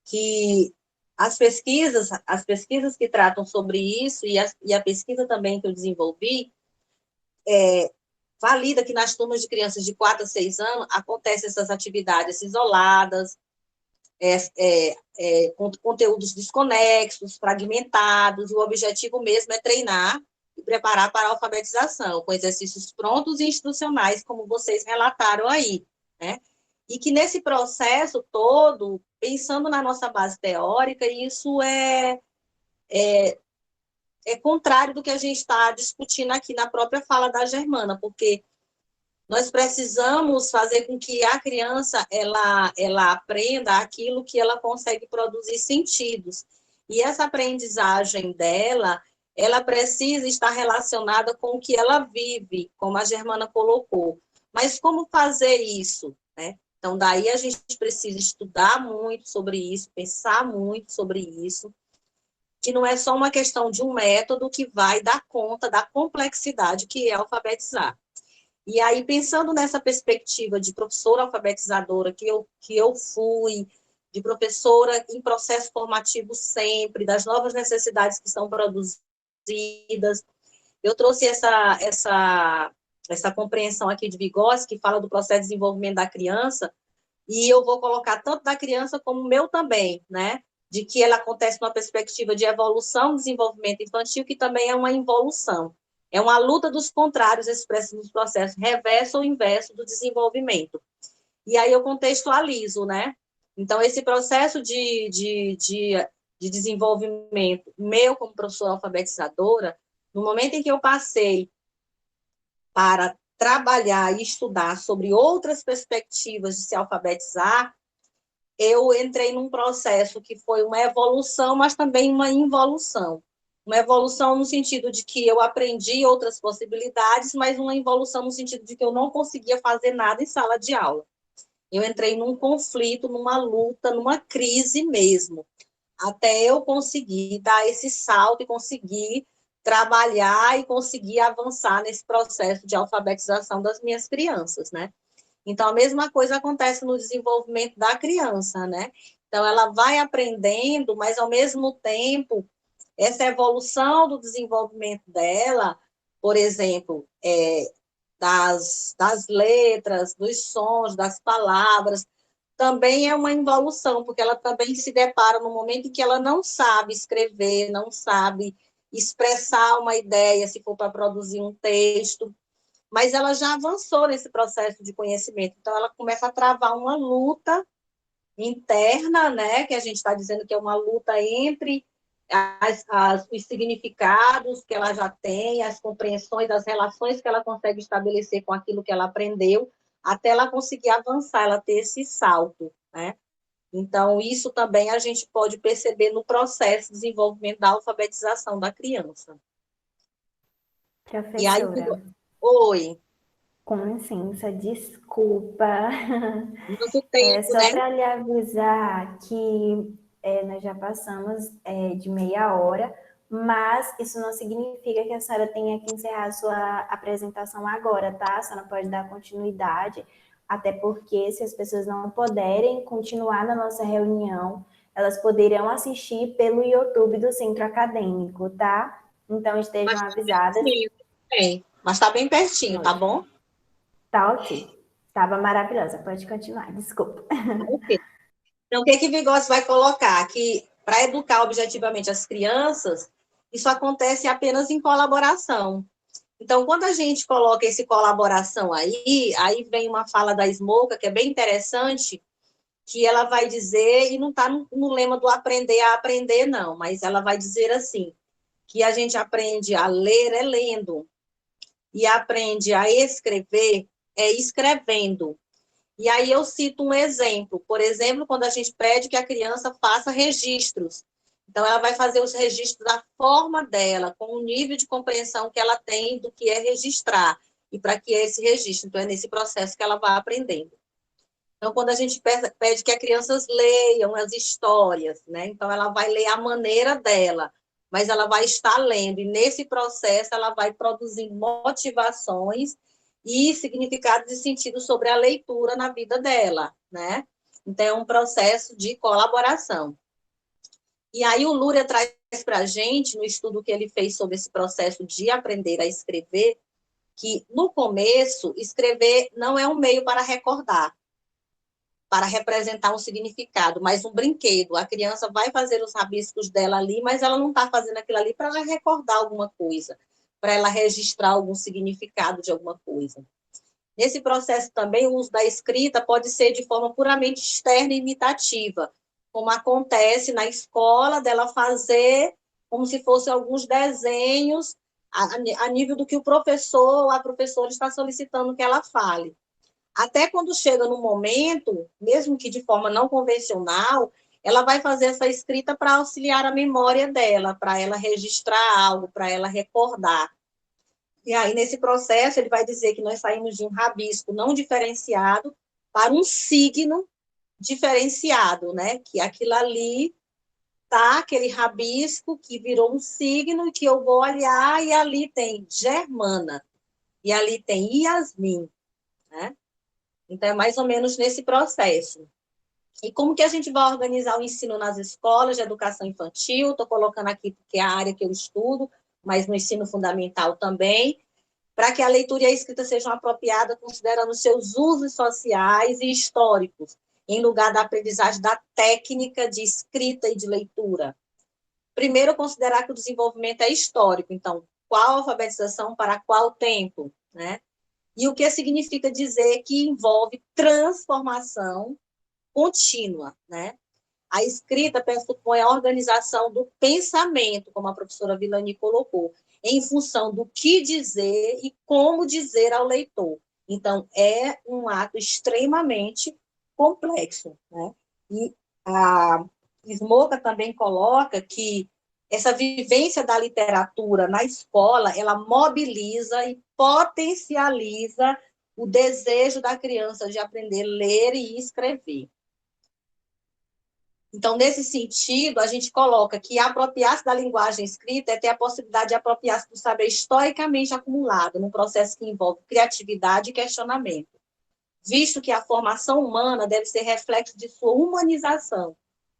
que as pesquisas que tratam sobre isso, e a pesquisa também que eu desenvolvi, valida que nas turmas de crianças de 4 a 6 anos acontecem essas atividades isoladas, com conteúdos desconexos, fragmentados, e o objetivo mesmo é treinar e preparar para a alfabetização, com exercícios prontos e institucionais, como vocês relataram aí, né? E que nesse processo todo, pensando na nossa base teórica, isso é contrário do que a gente está discutindo aqui na própria fala da Germana, porque nós precisamos fazer com que a criança ela aprenda aquilo que ela consegue produzir sentidos. E essa aprendizagem dela, ela precisa estar relacionada com o que ela vive, como a Germana colocou. Mas como fazer isso, né? Então, daí a gente precisa estudar muito sobre isso, pensar muito sobre isso, que não é só uma questão de um método que vai dar conta da complexidade que é alfabetizar. E aí, pensando nessa perspectiva de professora alfabetizadora que eu fui, de professora em processo formativo sempre, das novas necessidades que são produzidas, eu trouxe essa compreensão aqui de Vygotsky, que fala do processo de desenvolvimento da criança, e eu vou colocar tanto da criança como o meu também, né? De que ela acontece numa perspectiva de evolução, desenvolvimento infantil, que também é uma involução. É uma luta dos contrários expressos nos processos reverso ou inverso do desenvolvimento. E aí eu contextualizo, né? Então, esse processo de desenvolvimento meu como professora alfabetizadora, no momento em que eu passei para trabalhar e estudar sobre outras perspectivas de se alfabetizar, eu entrei num processo que foi uma evolução, mas também uma involução. Uma evolução no sentido de que eu aprendi outras possibilidades, mas uma involução no sentido de que eu não conseguia fazer nada em sala de aula. Eu entrei num conflito, numa luta, numa crise mesmo, até eu conseguir dar esse salto e conseguir trabalhar e conseguir avançar nesse processo de alfabetização das minhas crianças, né? Então, a mesma coisa acontece no desenvolvimento da criança, né? Então, ela vai aprendendo, mas, ao mesmo tempo, essa evolução do desenvolvimento dela, por exemplo, das letras, dos sons, das palavras, também é uma involução, porque ela também se depara no momento em que ela não sabe escrever, não sabe expressar uma ideia, se for para produzir um texto. mas ela já avançou nesse processo de conhecimento. Então, ela começa a travar uma luta interna, né, que a gente está dizendo que é uma luta entre os significados que ela já tem, as compreensões, as relações que ela consegue estabelecer com aquilo que ela aprendeu, até ela conseguir avançar, ela ter esse salto, né? Então, isso também a gente pode perceber no processo de desenvolvimento da alfabetização da criança. E aí, Professora, oi, com licença, desculpa. nosso tempo, Só né? para lhe avisar que nós já passamos de meia hora, mas isso não significa que a senhora tenha que encerrar a sua apresentação agora, tá? A senhora pode dar continuidade, até porque se as pessoas não puderem continuar na nossa reunião, elas poderão assistir pelo YouTube do Centro Acadêmico, tá? Então estejam avisadas. Mas está bem pertinho, tá bom? Tá ok. Estava maravilhosa. Pode continuar, desculpa. Ok. Então, o que Vygotsky vai colocar? Que para educar objetivamente as crianças, isso acontece apenas em colaboração. Então, quando a gente coloca esse colaboração aí vem uma fala da Smoka, que é bem interessante, que ela vai dizer, e não está no lema do aprender a aprender, não, mas ela vai dizer assim, que a gente aprende a ler lendo, e aprende a escrever escrevendo. E aí eu cito um exemplo. Por exemplo, quando a gente pede que a criança faça registros. Então, ela vai fazer os registros da forma dela, com o nível de compreensão que ela tem do que é registrar e para que é esse registro. Então, é nesse processo que ela vai aprendendo. Então, quando a gente pede que as crianças leiam as histórias, né? Então, ela vai ler a maneira dela, mas ela vai estar lendo. E nesse processo, ela vai produzindo motivações e significados e sentido sobre a leitura na vida dela, né? Então, é um processo de colaboração. E aí o Luria traz para a gente, no estudo que ele fez sobre esse processo de aprender a escrever, que, no começo, escrever não é um meio para recordar, para representar um significado, mas um brinquedo. A criança vai fazer os rabiscos dela ali, mas ela não está fazendo aquilo ali para ela recordar alguma coisa, para ela registrar algum significado de alguma coisa. Nesse processo também, o uso da escrita pode ser de forma puramente externa e imitativa, como acontece na escola, dela fazer como se fossem alguns desenhos a nível do que o professor ou a professora está solicitando que ela fale. Até quando chega no momento, mesmo que de forma não convencional, ela vai fazer essa escrita para auxiliar a memória dela, para ela registrar algo, para ela recordar. E aí, nesse processo, ele vai dizer que nós saímos de um rabisco não diferenciado para um signo diferenciado, né? Que aquilo ali tá, aquele rabisco que virou um signo e que eu vou olhar e ali tem Germana, e ali tem Yasmin, né? Então, é mais ou menos nesse processo. E como que a gente vai organizar o ensino nas escolas de educação infantil? Estou colocando aqui porque é a área que eu estudo, mas no ensino fundamental também, para que a leitura e a escrita sejam apropriadas, considerando seus usos sociais e históricos, em lugar da aprendizagem da técnica de escrita e de leitura. Primeiro, considerar que o desenvolvimento é histórico, então, qual alfabetização para qual tempo, né? E o que significa dizer que envolve transformação contínua, né? A escrita pressupõe a organização do pensamento, como a professora Vilani colocou, em função do que dizer e como dizer ao leitor. Então, é um ato extremamente complexo, né? E a Smoka também coloca que essa vivência da literatura na escola, ela mobiliza e potencializa o desejo da criança de aprender a ler e escrever. Então, nesse sentido, a gente coloca que apropriar-se da linguagem escrita é ter a possibilidade de apropriar-se do saber historicamente acumulado, num processo que envolve criatividade e questionamento, visto que a formação humana deve ser reflexo de sua humanização,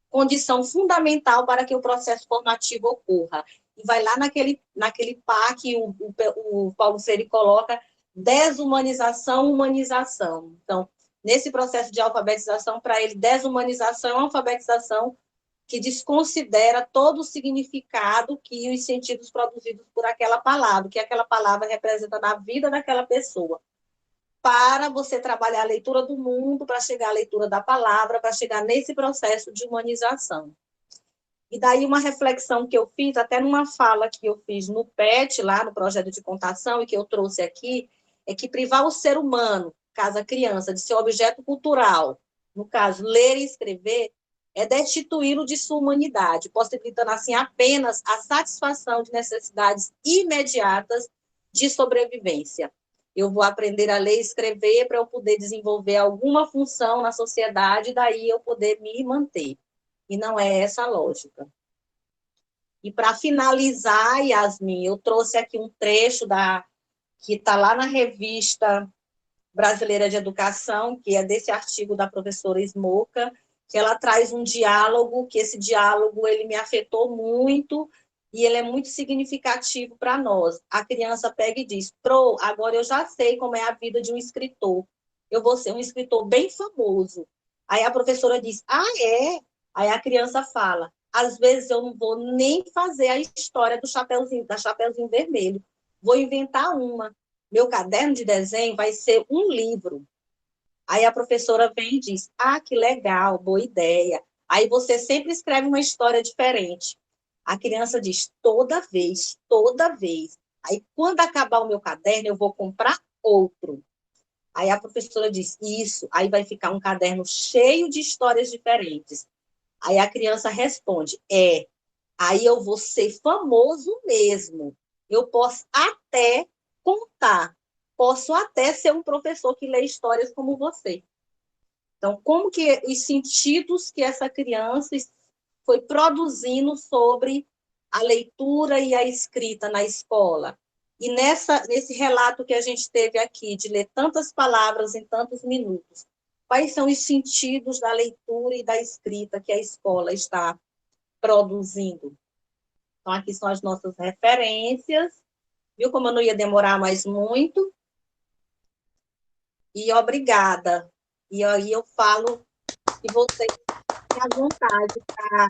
condição fundamental para que o processo formativo ocorra. E vai lá naquele par que o Paulo Freire coloca, desumanização, humanização. Então, nesse processo de alfabetização, para ele, desumanização é uma alfabetização que desconsidera todo o significado que os sentidos produzidos por aquela palavra, que aquela palavra representa na vida daquela pessoa. Para você trabalhar a leitura do mundo, para chegar à leitura da palavra, para chegar nesse processo de humanização. E daí uma reflexão que eu fiz, até numa fala que eu fiz no PET, lá no projeto de contação, e que eu trouxe aqui, é que privar o ser humano, caso a criança, de seu objeto cultural, no caso, ler e escrever, é destituí-lo de sua humanidade, possibilitando assim apenas a satisfação de necessidades imediatas de sobrevivência. Eu vou aprender a ler e escrever para eu poder desenvolver alguma função na sociedade, daí eu poder me manter. E não é essa a lógica. E para finalizar, Yasmin, eu trouxe aqui um trecho que está lá na Revista Brasileira de Educação, que é desse artigo da professora Smoka, que ela traz um diálogo, que esse diálogo ele me afetou muito, e ele é muito significativo para nós. A criança pega e diz, agora eu já sei como é a vida de um escritor. Eu vou ser um escritor bem famoso. Aí a professora diz, é? Aí a criança fala, às vezes eu não vou nem fazer a história da Chapeuzinho Vermelho. Vou inventar uma. Meu caderno de desenho vai ser um livro. Aí a professora vem e diz, que legal, boa ideia. Aí você sempre escreve uma história diferente. A criança diz, toda vez, toda vez. Aí quando acabar o meu caderno, eu vou comprar outro. Aí a professora diz, isso. Aí vai ficar um caderno cheio de histórias diferentes. Aí a criança responde, aí eu vou ser famoso mesmo. Eu posso até contar. Posso até ser um professor que lê histórias como você. Então, como que os sentidos que essa criança foi produzindo sobre a leitura e a escrita na escola? E nesse relato que a gente teve aqui, de ler tantas palavras em tantos minutos, quais são os sentidos da leitura e da escrita que a escola está produzindo? Então, aqui são as nossas referências. Viu como eu não ia demorar mais muito? E obrigada. E aí eu falo que vocês têm a vontade para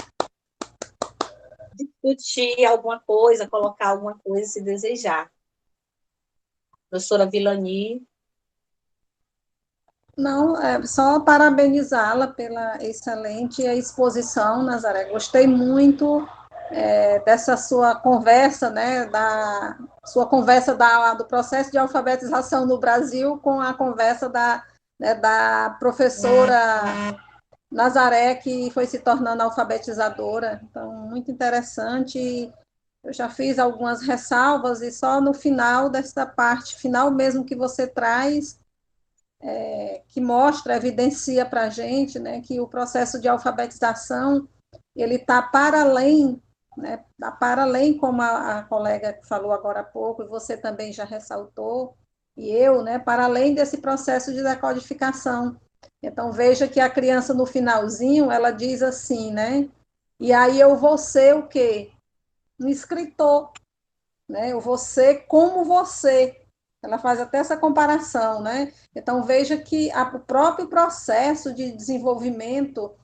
discutir alguma coisa, colocar alguma coisa, se desejar. Professora Vilani. Não, é só parabenizá-la pela excelente exposição, Nazaré. Gostei muito dessa sua conversa, né, da sua conversa do processo de alfabetização no Brasil com a conversa da professora Nazaré, que foi se tornando alfabetizadora. Então, muito interessante. Eu já fiz algumas ressalvas e só no final dessa parte final mesmo que você traz, que mostra, evidencia para a gente, né, que o processo de alfabetização ele está para além, né, tá para além, como a colega falou agora há pouco, e você também já ressaltou, e eu, né, para além desse processo de decodificação. Então, veja que a criança, no finalzinho, ela diz assim, né, e aí eu vou ser o quê? Um escritor, né, eu vou ser como você. Ela faz até essa comparação, né? Então, veja que o próprio processo de desenvolvimento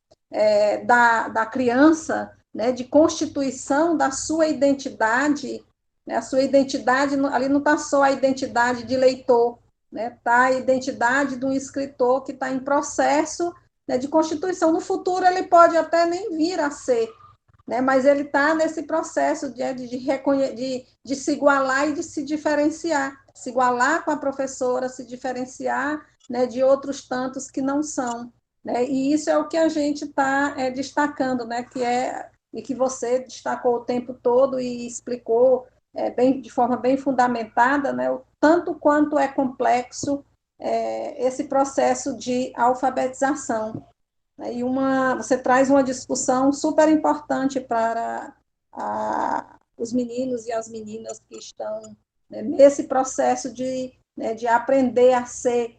da criança, né, de constituição da sua identidade, né, a sua identidade, ali não está só a identidade de leitor, né, está a identidade de um escritor que está em processo, né, de constituição. No futuro, ele pode até nem vir a ser, né, mas ele está nesse processo de se igualar e de se diferenciar, se igualar com a professora, se diferenciar, né, de outros tantos que não são. Né, e isso é o que a gente está destacando, né, e que você destacou o tempo todo e explicou de forma bem fundamentada, né, o tanto quanto é complexo esse processo de alfabetização. E você traz uma discussão super importante para os meninos e as meninas que estão, né, nesse processo de aprender a ser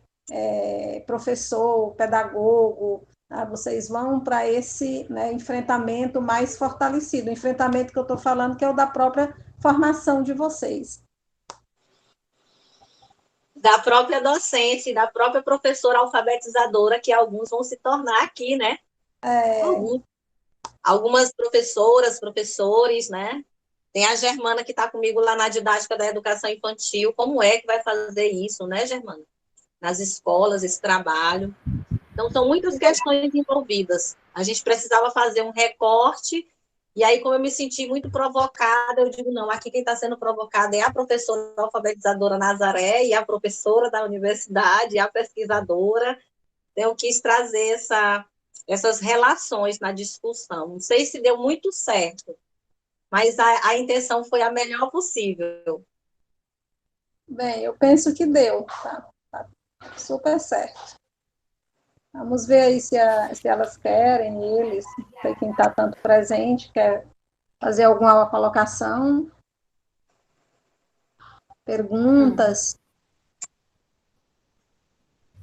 professor, pedagogo. Tá? Vocês vão para esse, né, enfrentamento mais fortalecido, o enfrentamento que eu estou falando, que é o da própria formação de vocês. Da própria docente, da própria professora alfabetizadora, que alguns vão se tornar aqui, né? algumas professoras, professores, né? Tem a Germana que está comigo lá na didática da educação infantil. Como é que vai fazer isso, né, Germana? Nas escolas, esse trabalho. Então, são muitas questões envolvidas. A gente precisava fazer um recorte, e aí, como eu me senti muito provocada, eu digo, não, aqui quem está sendo provocada é a professora alfabetizadora Nazaré e a professora da universidade, e a pesquisadora. Então, eu quis trazer essas relações na discussão. Não sei se deu muito certo, mas a intenção foi a melhor possível. Bem, eu penso que deu, tá super certo. Vamos ver aí se elas querem, eles, não sei quem está tanto presente, quer fazer alguma colocação, perguntas.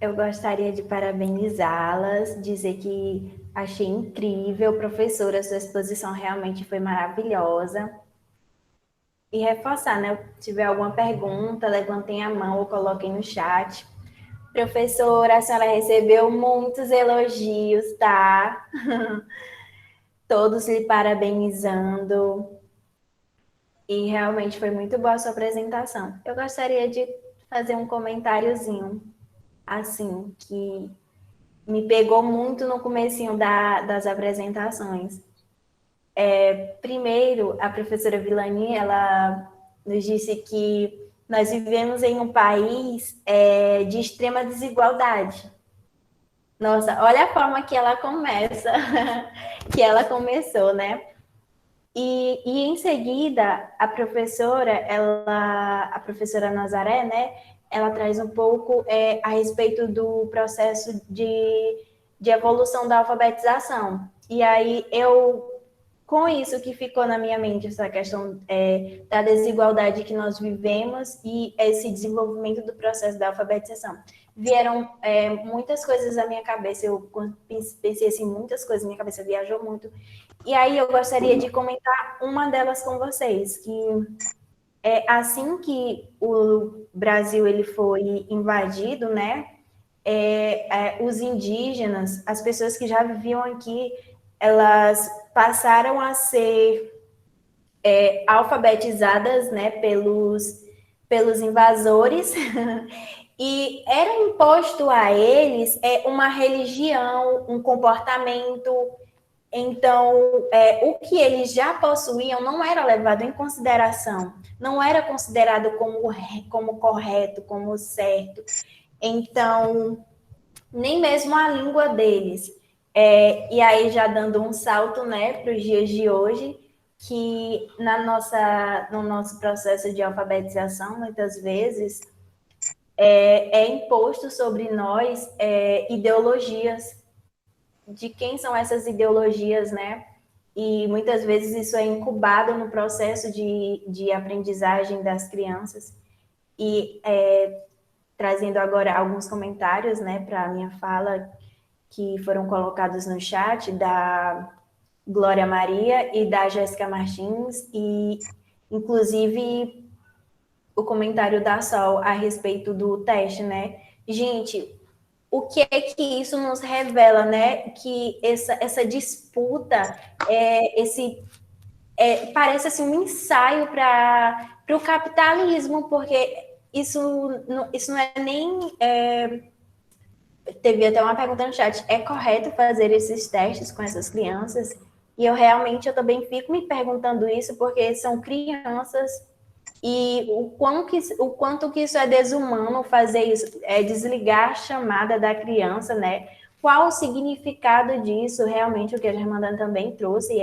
Eu gostaria de parabenizá-las, dizer que achei incrível, professora, sua exposição realmente foi maravilhosa. E reforçar, né? Se tiver alguma pergunta, levantem a mão ou coloquem no chat. Professora, a senhora recebeu muitos elogios, tá? Todos lhe parabenizando. E realmente foi muito boa a sua apresentação. Eu gostaria de fazer um comentáriozinho, assim, que me pegou muito no comecinho das apresentações. Primeiro, a professora Vilani, ela nos disse que nós vivemos em um país de extrema desigualdade. Nossa, olha a forma que ela começa, que ela começou, né? E em seguida, a professora Nazaré, né? Ela traz um pouco a respeito do processo de evolução da alfabetização. E aí com isso que ficou na minha mente, essa questão da desigualdade que nós vivemos e esse desenvolvimento do processo da alfabetização. Vieram muitas coisas à minha cabeça, eu pensei assim, muitas coisas, minha cabeça viajou muito. E aí eu gostaria de comentar uma delas com vocês, que assim que o Brasil ele foi invadido, né, os indígenas, as pessoas que já viviam aqui, elas passaram a ser alfabetizadas, né, pelos invasores, e era imposto a eles uma religião, um comportamento. Então, o que eles já possuíam não era levado em consideração, não era considerado como correto, como certo. Então, nem mesmo a língua deles. E aí, já dando um salto, né, para os dias de hoje, que no nosso processo de alfabetização, muitas vezes, é imposto sobre nós ideologias. De quem são essas ideologias, né? E muitas vezes isso é incubado no processo de aprendizagem das crianças. E trazendo agora alguns comentários, né, para a minha fala, que foram colocados no chat, da Glória Maria e da Jéssica Martins, e inclusive o comentário da Sol a respeito do teste, né? Gente, o que é que isso nos revela, né? Que essa disputa, parece assim um ensaio para o capitalismo, porque isso não é nem. Teve até uma pergunta no chat: é correto fazer esses testes com essas crianças? E eu também fico me perguntando isso, porque são crianças. E o quanto que isso é desumano fazer isso, desligar a chamada da criança, né? Qual o significado disso? Realmente, o que a Germana também trouxe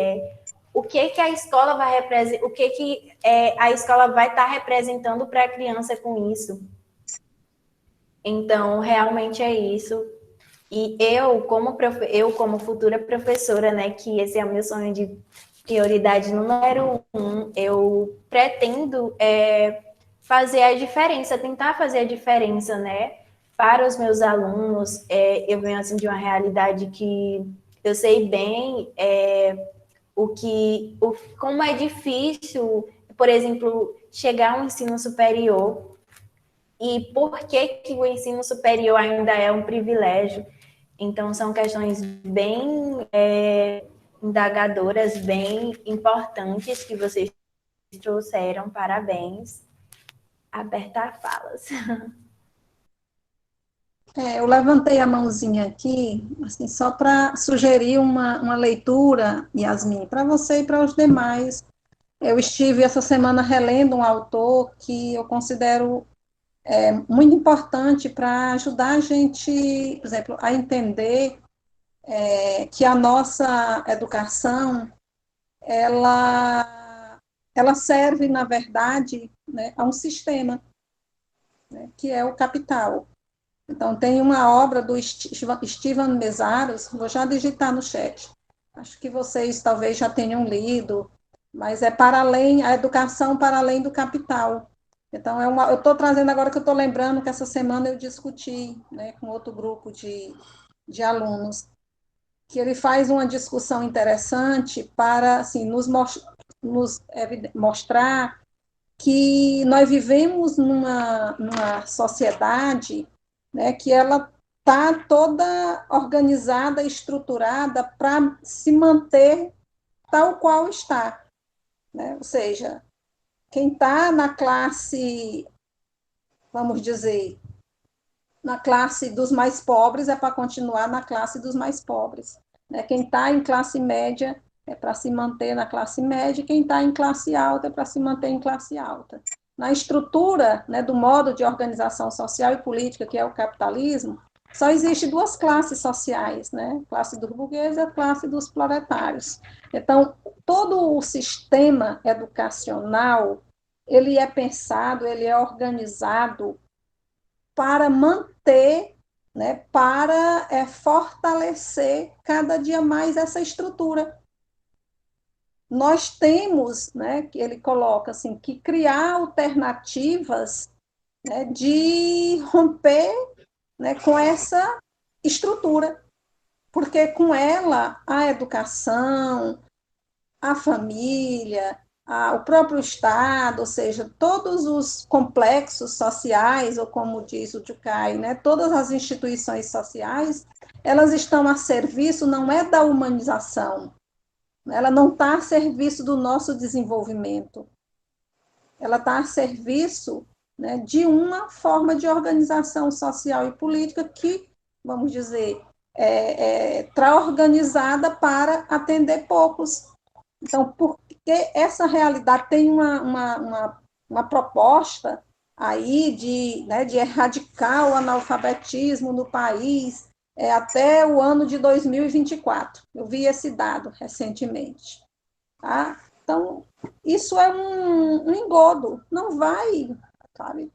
o que a escola vai representar, o que a escola vai estar representando para a criança com isso. Então, realmente é isso. E eu, como futura professora, né, que esse é o meu sonho de prioridade número 1, eu pretendo fazer a diferença, tentar fazer a diferença, né, para os meus alunos. Eu venho, assim, de uma realidade que eu sei bem como é difícil, por exemplo, chegar ao ensino superior e por que o ensino superior ainda é um privilégio. Então, são questões bem indagadoras bem importantes que vocês trouxeram. Parabéns. Apertar falas. Eu levantei a mãozinha aqui, assim, só para sugerir uma leitura, Yasmin, para você e para os demais. Eu estive essa semana relendo um autor que eu considero muito importante para ajudar a gente, por exemplo, a entender que a nossa educação, ela serve, na verdade, né, a um sistema, né, que é o capital. Então, tem uma obra do Steven Mesaros, vou já digitar no chat. Acho que vocês talvez já tenham lido, mas é para além, a educação para além do capital. Então, eu estou trazendo agora que eu estou lembrando que essa semana eu discuti, né, com outro grupo de alunos, que ele faz uma discussão interessante para assim, nos mostrar que nós vivemos numa sociedade, né, que ela está toda organizada, estruturada para se manter tal qual está, né? Ou seja, quem está na classe, vamos dizer, na classe dos mais pobres é para continuar na classe dos mais pobres, né? Quem está em classe média é para se manter na classe média, quem está em classe alta é para se manter em classe alta. Na estrutura, né, do modo de organização social e política, que é o capitalismo, só existe duas classes sociais, né? A classe dos burgueses e a classe dos proletários. Então, todo o sistema educacional, ele é pensado, ele é organizado para manter, né, para fortalecer cada dia mais essa estrutura. Nós temos, né, que ele coloca assim, que criar alternativas, né, de romper, né, com essa estrutura, porque com ela a educação, a família, o próprio Estado, ou seja, todos os complexos sociais, ou como diz o Durkheim, né, todas as instituições sociais, elas estão a serviço, não é da humanização, ela não está a serviço do nosso desenvolvimento, ela está a serviço, né, de uma forma de organização social e política que, vamos dizer, está organizada para atender poucos. Então, porque essa realidade tem uma proposta aí né, de erradicar o analfabetismo no país até o ano de 2024. Eu vi esse dado recentemente. Tá? Então, isso é um engodo, não vai, sabe?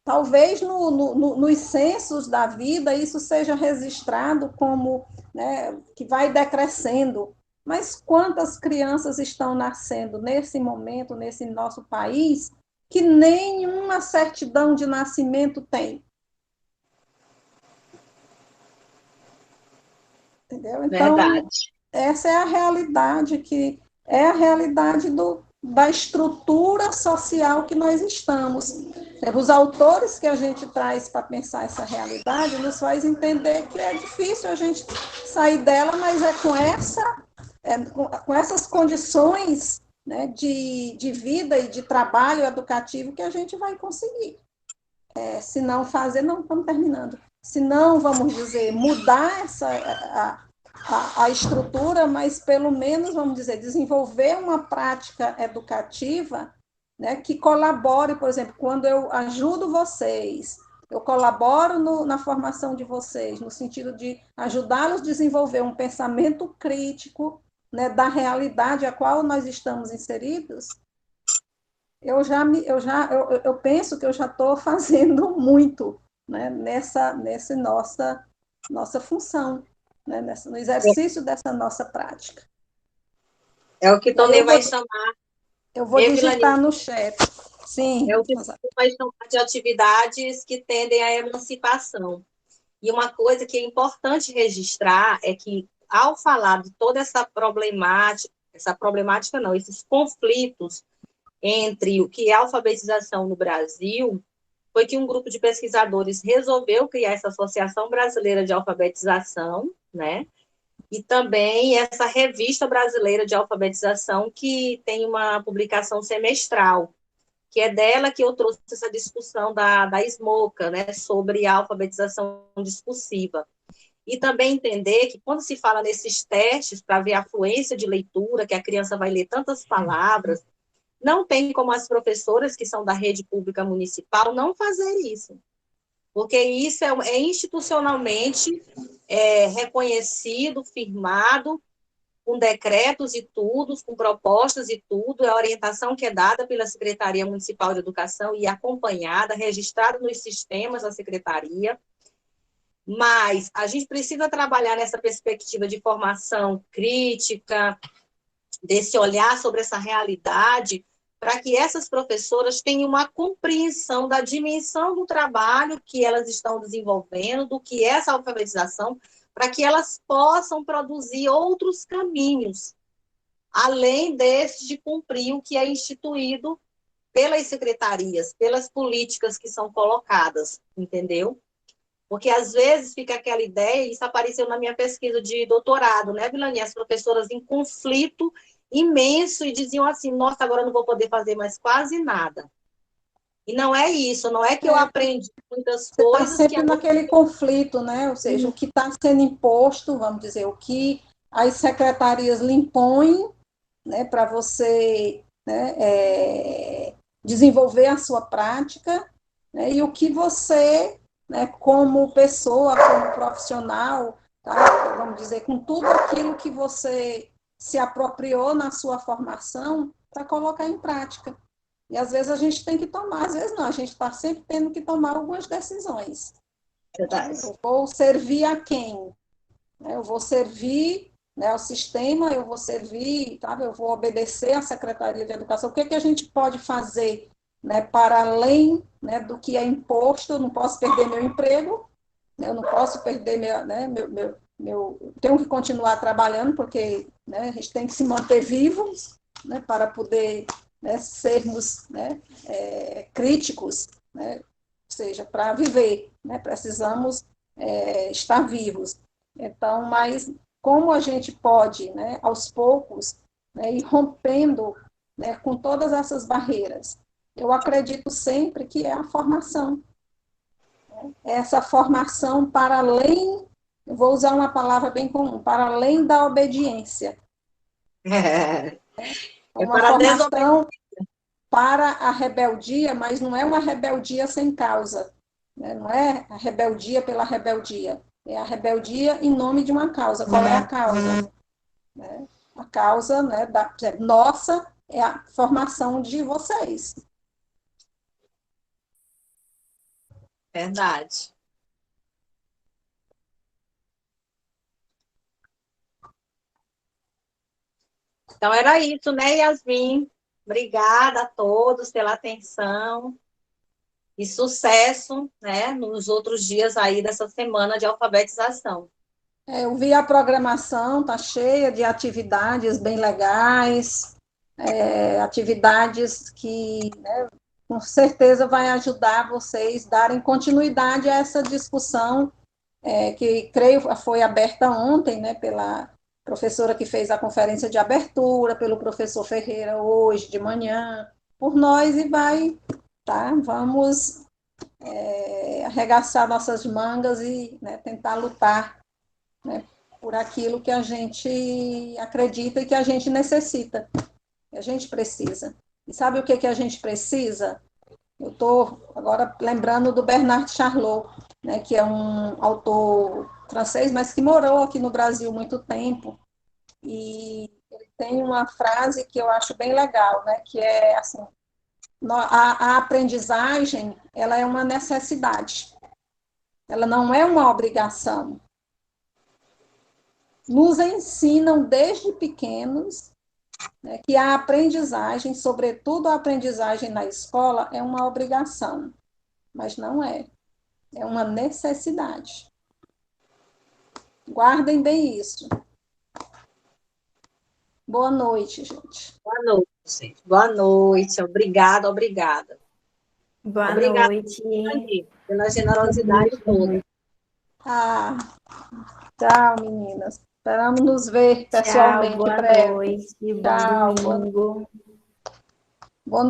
Talvez nos censos da vida isso seja registrado como, né, que vai decrescendo, mas quantas crianças estão nascendo nesse momento, nesse nosso país, que nenhuma certidão de nascimento tem? Entendeu? Então, Verdade. essa é a realidade, que é a realidade da estrutura social que nós estamos. Os autores que a gente traz para pensar essa realidade nos faz entender que é difícil a gente sair dela, mas é com essas condições, né, de vida e de trabalho educativo que a gente vai conseguir. Se não fazer, não, estamos terminando. Se não, vamos dizer, mudar a estrutura, mas pelo menos, vamos dizer, desenvolver uma prática educativa, né, que colabore, por exemplo, quando eu ajudo vocês, eu colaboro na formação de vocês, no sentido de ajudá-los a desenvolver um pensamento crítico, né, da realidade a qual nós estamos inseridos, eu penso que eu já estou fazendo muito, né, nessa nossa função, né, no exercício dessa nossa prática. É o que também vai chamar. Eu vou digitar no chat. Sim. É o que vai chamar de atividades que tendem à emancipação. E uma coisa que é importante registrar é que, ao falar de toda essa problemática não, esses conflitos entre o que é alfabetização no Brasil, foi que um grupo de pesquisadores resolveu criar essa Associação Brasileira de Alfabetização, né? e também essa revista brasileira de alfabetização, que tem uma publicação semestral, que é dela que eu trouxe essa discussão da SMOCA, né, sobre a alfabetização discursiva. E também entender que quando se fala nesses testes para ver a fluência de leitura, que a criança vai ler tantas palavras, não tem como as professoras que são da rede pública municipal não fazer isso, porque isso é institucionalmente reconhecido, firmado, com decretos e tudo, com propostas e tudo, é a orientação que é dada pela Secretaria Municipal de Educação e acompanhada, registrada nos sistemas da Secretaria, mas a gente precisa trabalhar nessa perspectiva de formação crítica, desse olhar sobre essa realidade, para que essas professoras tenham uma compreensão da dimensão do trabalho que elas estão desenvolvendo, do que é essa alfabetização, para que elas possam produzir outros caminhos, além desse de cumprir o que é instituído pelas secretarias, pelas políticas que são colocadas, entendeu? Porque, às vezes, fica aquela ideia, isso apareceu na minha pesquisa de doutorado, né, Vilani? As professoras em conflito imenso e diziam assim, nossa, agora eu não vou poder fazer mais quase nada. E não é isso, não é que eu aprendi muitas Você está coisas sempre que naquele conflito, né? Ou seja, o que está sendo imposto, vamos dizer, o que as secretarias lhe impõem, né, para você, né, desenvolver a sua prática, né, e o que você, né, como pessoa, como profissional, tá, vamos dizer, com tudo aquilo que você se apropriou na sua formação, para colocar em prática. E às vezes a gente tem que tomar, às vezes não, a gente está sempre tendo que tomar algumas decisões. Eu vou servir a quem? Eu vou servir, né, ao sistema, eu vou servir, sabe, eu vou obedecer à Secretaria de Educação. O que a gente pode fazer, né, para além, né, do que é imposto? Eu não posso perder meu emprego, né, eu não posso perder tenho que continuar trabalhando, porque, né, a gente tem que se manter vivos, né, para poder, né, sermos, né, críticos, né, ou seja, para viver, né, precisamos estar vivos. Então, mas como a gente pode, né, aos poucos, né, ir rompendo, né, com todas essas barreiras? Eu acredito sempre que é a formação. Essa formação para além, eu vou usar uma palavra bem comum, para além da obediência. Uma formação para a rebeldia, mas não é uma rebeldia sem causa, né? Não é a rebeldia pela rebeldia, é a rebeldia em nome de uma causa. Qual é a causa? Né? A causa, né, nossa é a formação de vocês. Verdade. Então, era isso, né, Yasmin? Obrigada a todos pela atenção e sucesso, né, nos outros dias aí dessa semana de alfabetização. Eu vi a programação, tá cheia de atividades bem legais, atividades que, né, com certeza vai ajudar vocês a darem continuidade a essa discussão, que creio foi aberta ontem, né, pela professora que fez a conferência de abertura, pelo professor Ferreira hoje de manhã, por nós, e vai, tá? Vamos arregaçar nossas mangas e, né, tentar lutar, né, por aquilo que a gente acredita e que a gente necessita, que a gente precisa. E sabe o que a gente precisa? Eu estou agora lembrando do Bernard Charlot, né, que é um autor francês, mas que morou aqui no Brasil muito tempo, e ele tem uma frase que eu acho bem legal, né, que é assim, a aprendizagem, ela é uma necessidade, ela não é uma obrigação. Nos ensinam desde pequenos, né, que a aprendizagem, sobretudo a aprendizagem na escola, é uma obrigação, mas não é. É uma necessidade. Guardem bem isso. Boa noite, gente. Boa noite, gente. Boa noite. Obrigada, obrigada. Boa Obrigada noite. pela generosidade toda. Tchau, meninas. Esperamos nos ver Tchau, pessoalmente em boa breve. noite, bom Tchau, domingo. bom domingo.